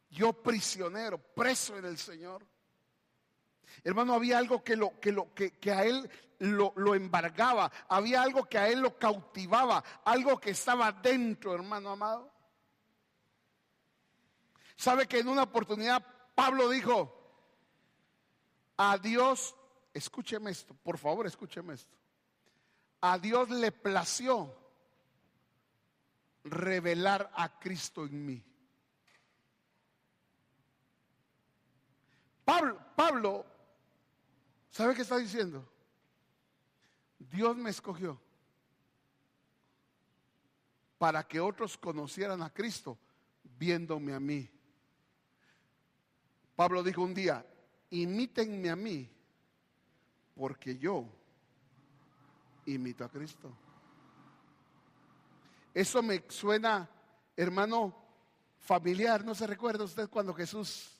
Yo prisionero, preso en el Señor. Hermano, había algo que a él lo embargaba. Había algo que a él lo cautivaba. Algo que estaba dentro, hermano amado. ¿Sabe que en una oportunidad Pablo dijo: a Dios, escúcheme esto, por favor, escúcheme esto. A Dios le plació revelar a Cristo en mí. Pablo, ¿sabe qué está diciendo? Dios me escogió para que otros conocieran a Cristo viéndome a mí. Pablo dijo un día: imítenme a mí, porque yo imito a Cristo. Eso me suena, hermano, familiar. ¿No se recuerda usted cuando Jesús,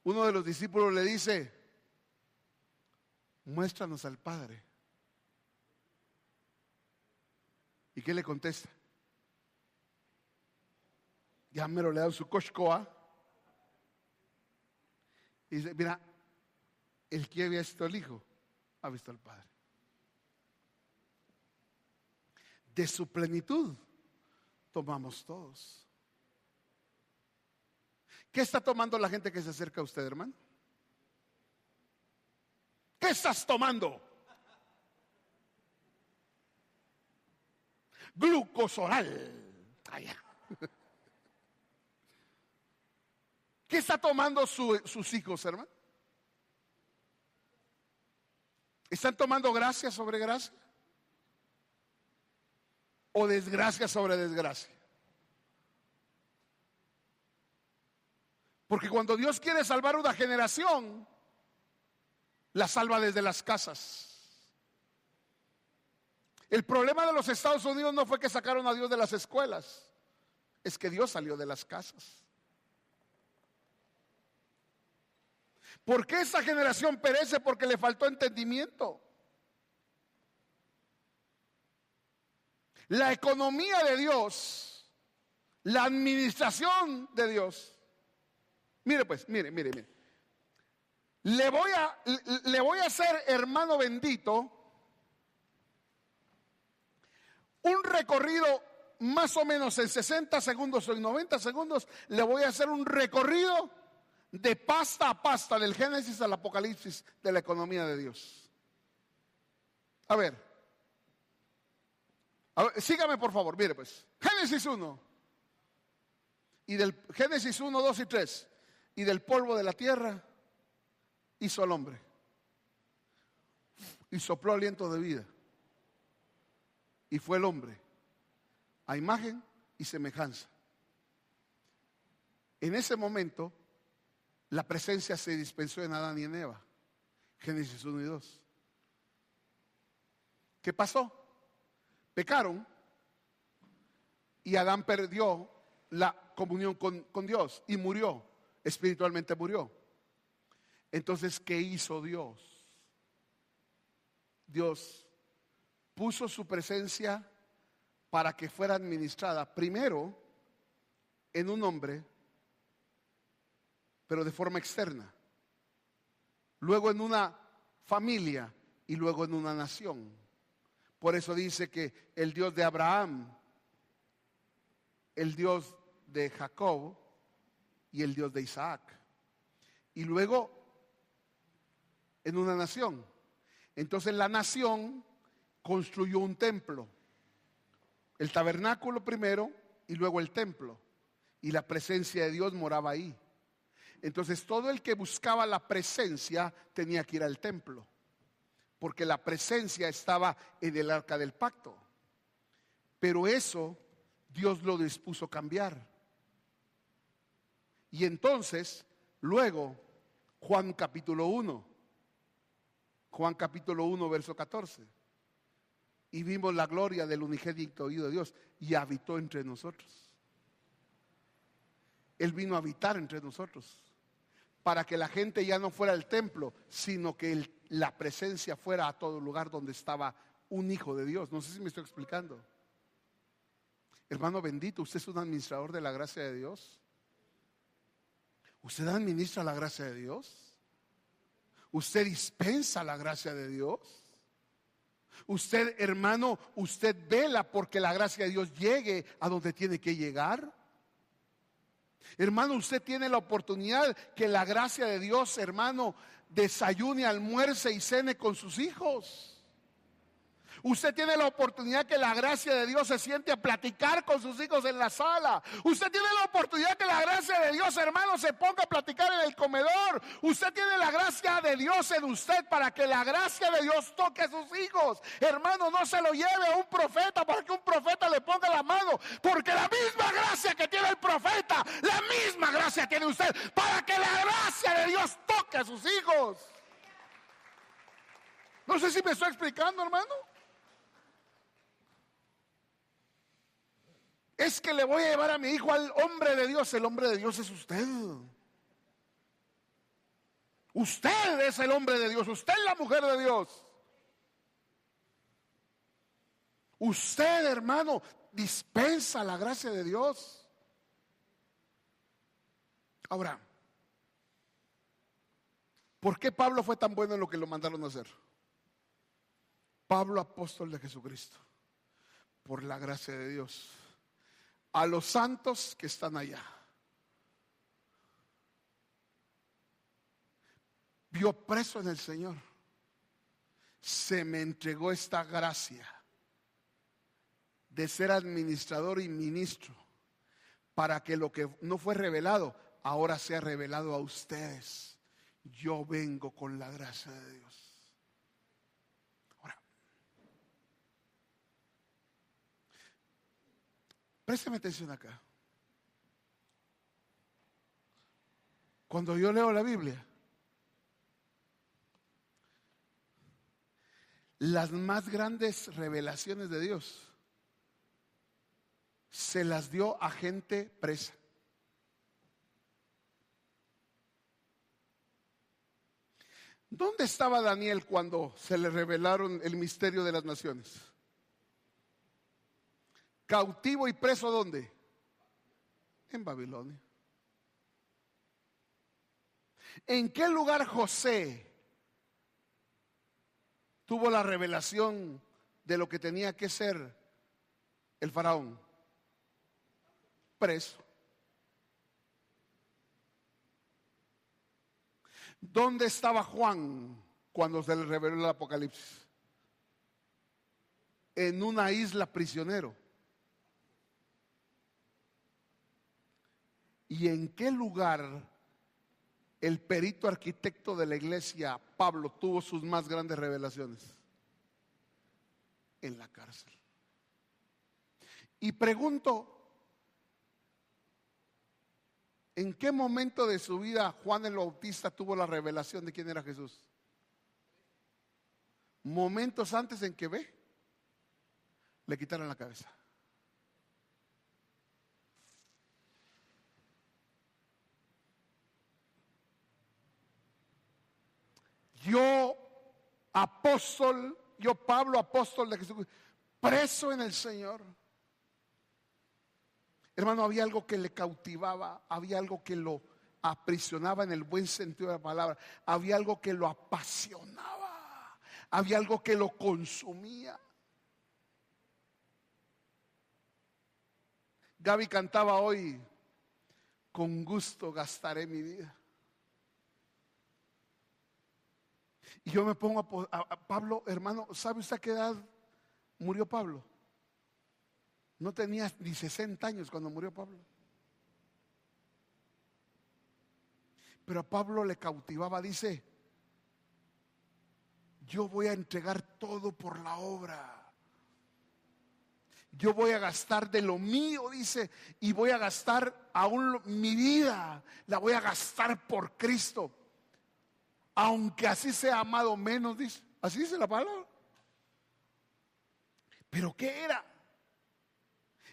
uno de los discípulos, le dice: muéstranos al Padre? ¿Y qué le contesta? Ya me lo le da su coshcoa. Y dice: mira, el que había visto al Hijo ha visto al Padre. De su plenitud tomamos todos. ¿Qué está tomando la gente que se acerca a usted, hermano? ¿Qué estás tomando? Glucosoral. Allá. ¿Qué está tomando sus hijos, hermano? ¿Están tomando gracia sobre gracia? ¿O desgracia sobre desgracia? Porque cuando Dios quiere salvar una generación, la salva desde las casas. El problema de los Estados Unidos no fue que sacaron a Dios de las escuelas, es que Dios salió de las casas. ¿Por qué esa generación perece? Porque le faltó entendimiento. La economía de Dios, la administración de Dios. Mire pues, mire. Le voy a hacer, hermano bendito, un recorrido más o menos en 60 segundos o en 90 segundos. Le voy a hacer un recorrido de pasta a pasta, del Génesis al Apocalipsis, de la economía de Dios. A ver, sígame por favor, mire pues. Génesis 1. Y del Génesis 1, 2 y 3. Y del polvo de la tierra hizo al hombre. Y sopló aliento de vida. Y fue el hombre a imagen y semejanza. En ese momento, la presencia se dispensó en Adán y en Eva. Génesis 1 y 2. ¿Qué pasó? Pecaron y Adán perdió comunión con Dios y murió, espiritualmente murió. Entonces, ¿qué hizo Dios? Dios puso su presencia para que fuera administrada primero en un hombre, pero de forma externa, luego en una familia y luego en una nación. Por eso dice que el Dios de Abraham, el Dios de Jacob y el Dios de Isaac. Y luego en una nación. Entonces la nación construyó un templo. El tabernáculo primero y luego el templo. Y la presencia de Dios moraba ahí. Entonces todo el que buscaba la presencia tenía que ir al templo, porque la presencia estaba en el arca del pacto. Pero eso Dios lo dispuso cambiar. Y entonces, luego, Juan capítulo 1, verso 14. Y vimos la gloria del unigénito Hijo de Dios y habitó entre nosotros. Él vino a habitar entre nosotros para que la gente ya no fuera al templo, sino que la presencia fuera a todo lugar donde estaba un hijo de Dios. No sé si me estoy explicando. Hermano bendito, usted es un administrador de la gracia de Dios. ¿Usted administra la gracia de Dios? ¿Usted dispensa la gracia de Dios? Usted, hermano, usted vela porque la gracia de Dios llegue a donde tiene que llegar. Hermano, usted tiene la oportunidad que la gracia de Dios, hermano, desayune, almuerce y cene con sus hijos. Usted tiene la oportunidad que la gracia de Dios se siente a platicar con sus hijos en la sala. Usted tiene la oportunidad que la gracia de Dios, hermano, se ponga a platicar en el comedor. Usted tiene la gracia de Dios en usted para que la gracia de Dios toque a sus hijos. Hermano, no se lo lleve a un profeta para que un profeta le ponga la mano, porque la misma gracia que tiene el profeta, la misma gracia tiene usted para que la gracia de Dios toque a sus hijos. No sé si me estoy explicando, hermano. Es que le voy a llevar a mi hijo al hombre de Dios. El hombre de Dios es usted. Usted es el hombre de Dios. Usted es la mujer de Dios. Usted, hermano, dispensa la gracia de Dios. Ahora, ¿por qué Pablo fue tan bueno en lo que lo mandaron a hacer? Pablo, apóstol de Jesucristo, por la gracia de Dios. A los santos que están allá, vio preso en el Señor, se me entregó esta gracia de ser administrador y ministro para que lo que no fue revelado ahora sea revelado a ustedes. Yo vengo con la gracia de Dios. Ahora, présteme atención acá. Cuando yo leo la Biblia, las más grandes revelaciones de Dios se las dio a gente presa. ¿Dónde estaba Daniel cuando se le revelaron el misterio de las naciones? Cautivo y preso, ¿dónde? En Babilonia. ¿En qué lugar José tuvo la revelación de lo que tenía que ser el faraón? Preso. ¿Dónde estaba Juan cuando se le reveló el Apocalipsis? En una isla prisionero. ¿Y en qué lugar el perito arquitecto de la iglesia, Pablo, tuvo sus más grandes revelaciones? En la cárcel. Y pregunto, ¿en qué momento de su vida Juan el Bautista tuvo la revelación de quién era Jesús? Momentos antes en que le quitaron la cabeza. apóstol, yo Pablo, apóstol de Jesucristo, preso en el Señor. Hermano, había algo que le cautivaba, había algo que lo aprisionaba en el buen sentido de la palabra, había algo que lo apasionaba, había algo que lo consumía. Gaby cantaba hoy: con gusto gastaré mi vida. Y yo me pongo a Pablo, hermano, ¿sabe usted a qué edad murió Pablo? No tenía ni 60 años cuando murió Pablo. Pero a Pablo le cautivaba, dice: yo voy a entregar todo por la obra. Yo voy a gastar de lo mío, dice, y voy a gastar aún mi vida, la voy a gastar por Cristo. Aunque así sea amado menos, dice. Así dice la palabra. ¿Pero qué era?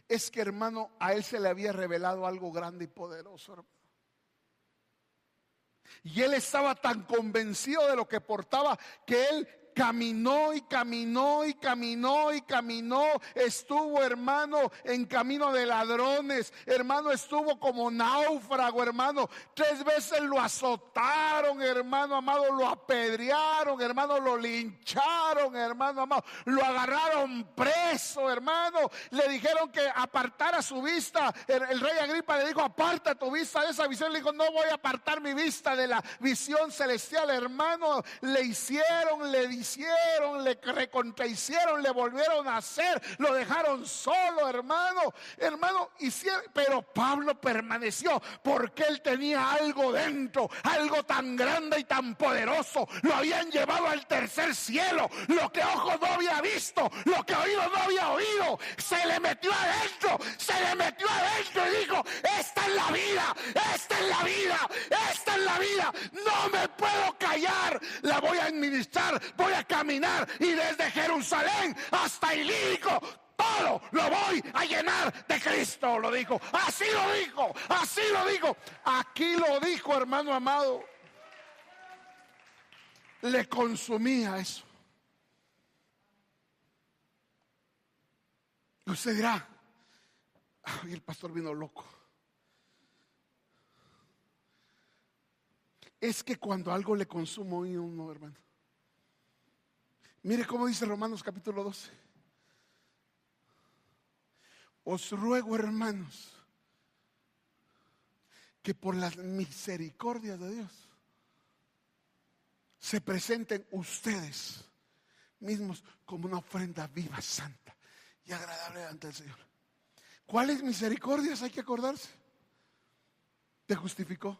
Es que, hermano, a él se le había revelado algo grande y poderoso, hermano. Y él estaba tan convencido de lo que portaba que él caminó y caminó y caminó y caminó. Estuvo, hermano, en camino de ladrones. Hermano, estuvo como náufrago, hermano. 3 veces lo azotaron, hermano amado. Lo apedrearon, hermano. Lo lincharon, hermano amado. Lo agarraron preso, hermano. Le dijeron que apartara su vista. El rey Agripa le dijo: aparta tu vista de esa visión. Le dijo: no voy a apartar mi vista de la visión celestial, hermano. Le hicieron, le recontrahicieron, le volvieron a hacer, lo dejaron solo, hermano, pero Pablo permaneció porque él tenía algo dentro, algo tan grande y tan poderoso. Lo habían llevado al tercer cielo, lo que ojo no había visto, lo que oído no había oído, se le metió adentro y dijo: esta es la vida, esta es la vida, esta es la vida, no me puedo callar, la voy a administrar, voy a caminar, y desde Jerusalén hasta Ilírico todo lo voy a llenar de Cristo. Lo dijo, así lo dijo, así lo dijo. Aquí lo dijo, hermano amado. Le consumía eso. Y usted dirá: ay, el pastor vino loco. Es que cuando algo le consume a uno, hermano, mire cómo dice Romanos capítulo 12. Os ruego, hermanos, que por las misericordias de Dios se presenten ustedes mismos como una ofrenda viva, santa y agradable ante el Señor. ¿Cuáles misericordias hay que acordarse? Te justificó,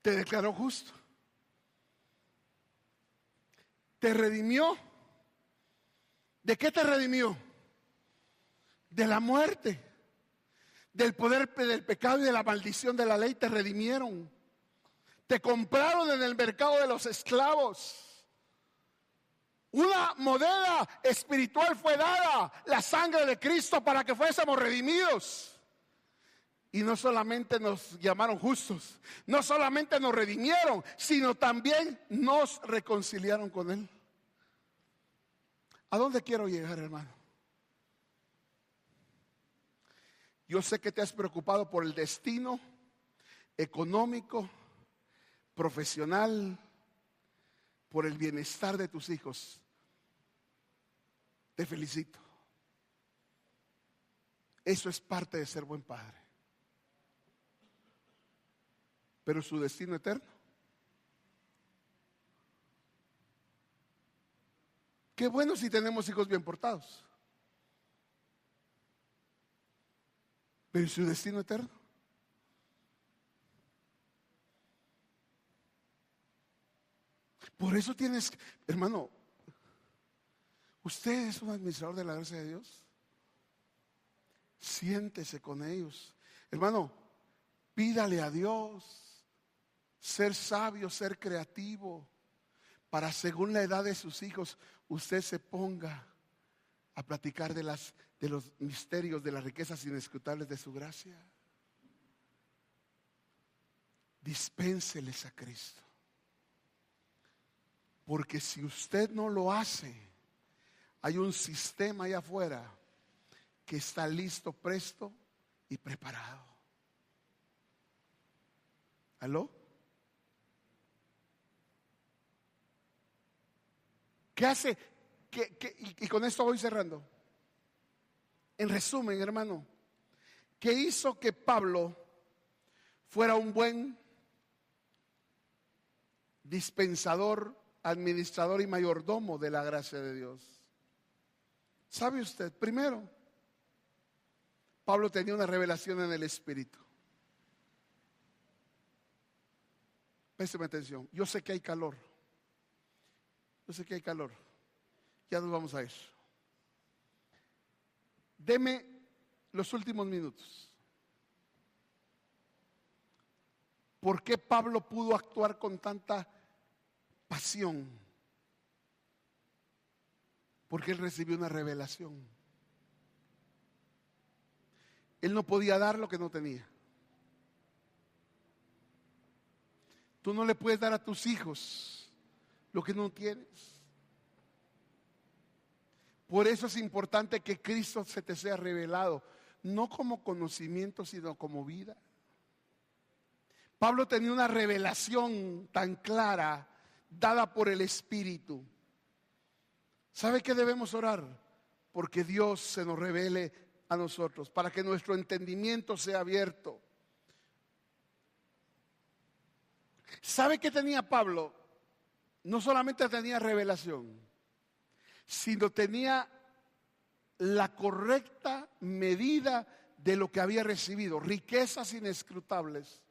te declaró justo, te redimió. ¿De qué te redimió? De la muerte, del poder del pecado y de la maldición de la ley. Te redimieron, te compraron en el mercado de los esclavos. Una moneda espiritual fue dada, la sangre de Cristo, para que fuésemos redimidos. Y no solamente nos llamaron justos, no solamente nos redimieron, sino también nos reconciliaron con Él. ¿A dónde quiero llegar, hermano? Yo sé que te has preocupado por el destino económico, profesional, por el bienestar de tus hijos. Te felicito. Eso es parte de ser buen padre. Pero su destino eterno, qué bueno si tenemos hijos bien portados. Pero su destino eterno, por eso tienes, hermano, usted es un administrador de la gracia de Dios. Siéntese con ellos, hermano. Pídale a Dios ser sabio, ser creativo, para según la edad de sus hijos usted se ponga a platicar de los misterios, de las riquezas inescrutables de su gracia. Dispénseles a Cristo. Porque si usted no lo hace, hay un sistema allá afuera que está listo, presto y preparado. ¿Aló? ¿Qué hace? Y con esto voy cerrando. En resumen, hermano, ¿qué hizo que Pablo fuera un buen dispensador, administrador y mayordomo de la gracia de Dios? ¿Sabe usted? Primero, Pablo tenía una revelación en el Espíritu. Présteme atención. Yo sé que hay calor. Yo sé que hay calor. Ya nos vamos a ir. Deme los últimos minutos. ¿Por qué Pablo pudo actuar con tanta pasión? Porque él recibió una revelación. Él no podía dar lo que no tenía. Tú no le puedes dar a tus hijos lo que no tienes. Por eso es importante que Cristo se te sea revelado, no como conocimiento, sino como vida. Pablo tenía una revelación tan clara, dada por el Espíritu. ¿Sabe qué debemos orar? Porque Dios se nos revele a nosotros, para que nuestro entendimiento sea abierto. ¿Sabe qué tenía Pablo? No solamente tenía revelación, sino tenía la correcta medida de lo que había recibido, riquezas inescrutables.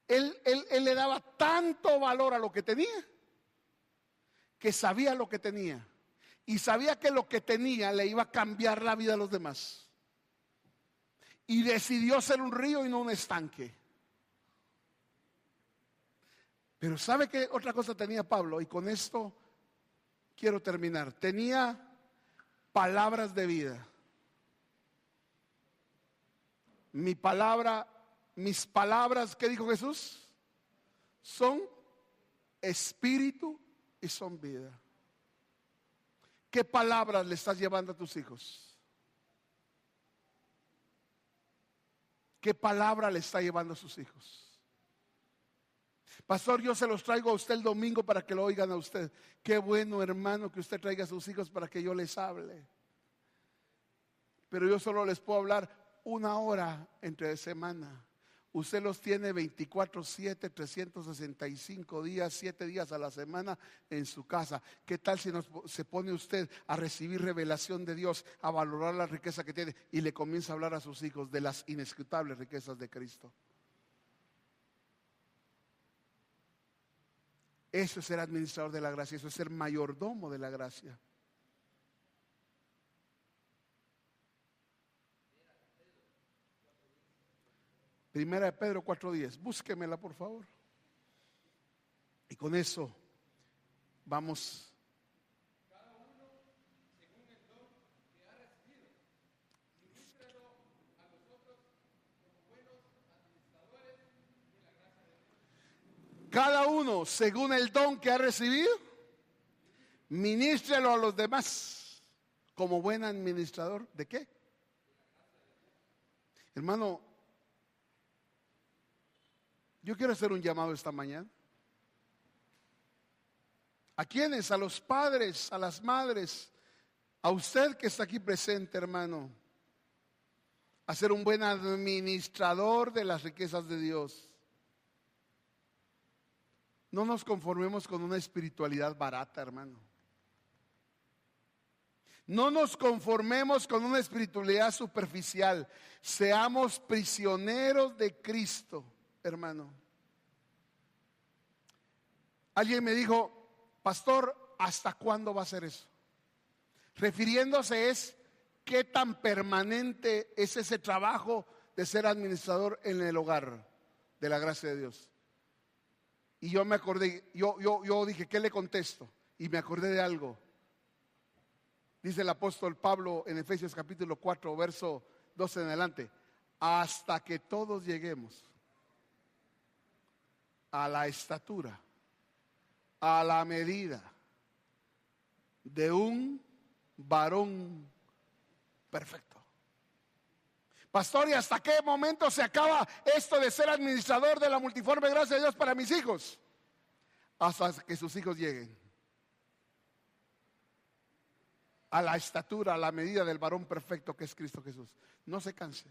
Él le daba tanto valor a lo que tenía, que sabía lo que tenía, y sabía que lo que tenía le iba a cambiar la vida a los demás, y decidió ser un río y no un estanque. Pero ¿sabe qué otra cosa tenía Pablo? Y con esto quiero terminar. Tenía palabras de vida. Mis palabras, ¿qué dijo Jesús? Son espíritu y son vida. ¿Qué palabras le estás llevando a tus hijos? ¿Qué palabra le está llevando a sus hijos? Pastor, yo se los traigo a usted el domingo para que lo oigan a usted. Qué bueno, hermano, que usted traiga a sus hijos para que yo les hable. Pero yo solo les puedo hablar 1 hora entre semana. Usted los tiene 24/7, 365 días, 7 días a la semana en su casa. ¿Qué tal si se pone usted a recibir revelación de Dios, a valorar la riqueza que tiene y le comienza a hablar a sus hijos de las inescrutables riquezas de Cristo? Eso es ser administrador de la gracia, eso es ser mayordomo de la gracia. Primera de Pedro 4:10, búsquemela por favor. Y con eso vamos. Cada uno según el don que ha recibido, ministrelo a los demás como buen administrador. ¿De qué? Hermano, yo quiero hacer un llamado esta mañana. ¿A quiénes? A los padres, a las madres, a usted que está aquí presente, hermano, a ser un buen administrador de las riquezas de Dios. No nos conformemos con una espiritualidad barata, hermano. No nos conformemos con una espiritualidad superficial. Seamos prisioneros de Cristo, hermano. Alguien me dijo, pastor, ¿hasta cuándo va a ser eso? Refiriéndose es qué tan permanente es ese trabajo de ser administrador en el hogar de la gracia de Dios. Y yo me acordé, yo dije, ¿qué le contesto? Y me acordé de algo. Dice el apóstol Pablo en Efesios capítulo 4, verso 12 en adelante. Hasta que todos lleguemos a la estatura a la medida de un varón perfecto. Pastor, ¿y hasta qué momento se acaba esto de ser administrador de la multiforme gracia de Dios para mis hijos? Hasta que sus hijos lleguen a la estatura, a la medida del varón perfecto que es Cristo Jesús. No se canse.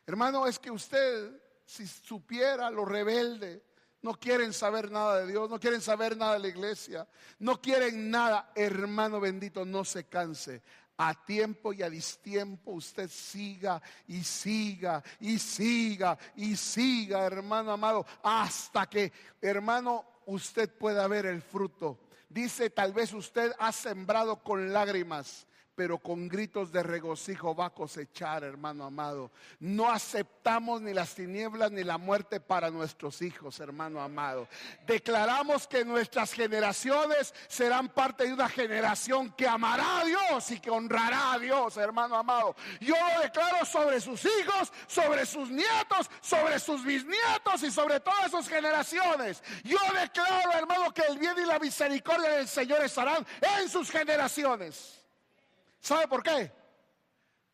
Hermano, es que usted, si supiera lo rebelde, no quieren saber nada de Dios, no quieren saber nada de la iglesia, no quieren nada. Hermano bendito, no se canse. A tiempo y a distiempo usted siga y siga y siga y siga, hermano amado, hasta que, hermano, usted pueda ver el fruto. Dice, tal vez usted ha sembrado con lágrimas, pero con gritos de regocijo va a cosechar, hermano amado. No aceptamos ni las tinieblas ni la muerte para nuestros hijos, hermano amado. Declaramos que nuestras generaciones serán parte de una generación que amará a Dios y que honrará a Dios, hermano amado. Yo lo declaro sobre sus hijos, sobre sus nietos, sobre sus bisnietos y sobre todas sus generaciones. Yo declaro, hermano, que el bien y la misericordia del Señor estarán en sus generaciones. ¿Sabe por qué?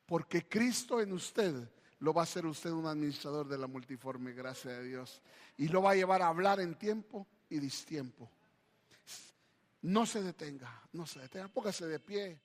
Porque Cristo en usted lo va a hacer usted un administrador de la multiforme gracia de Dios. Y lo va a llevar a hablar en tiempo y distiempo. No se detenga, póngase de pie.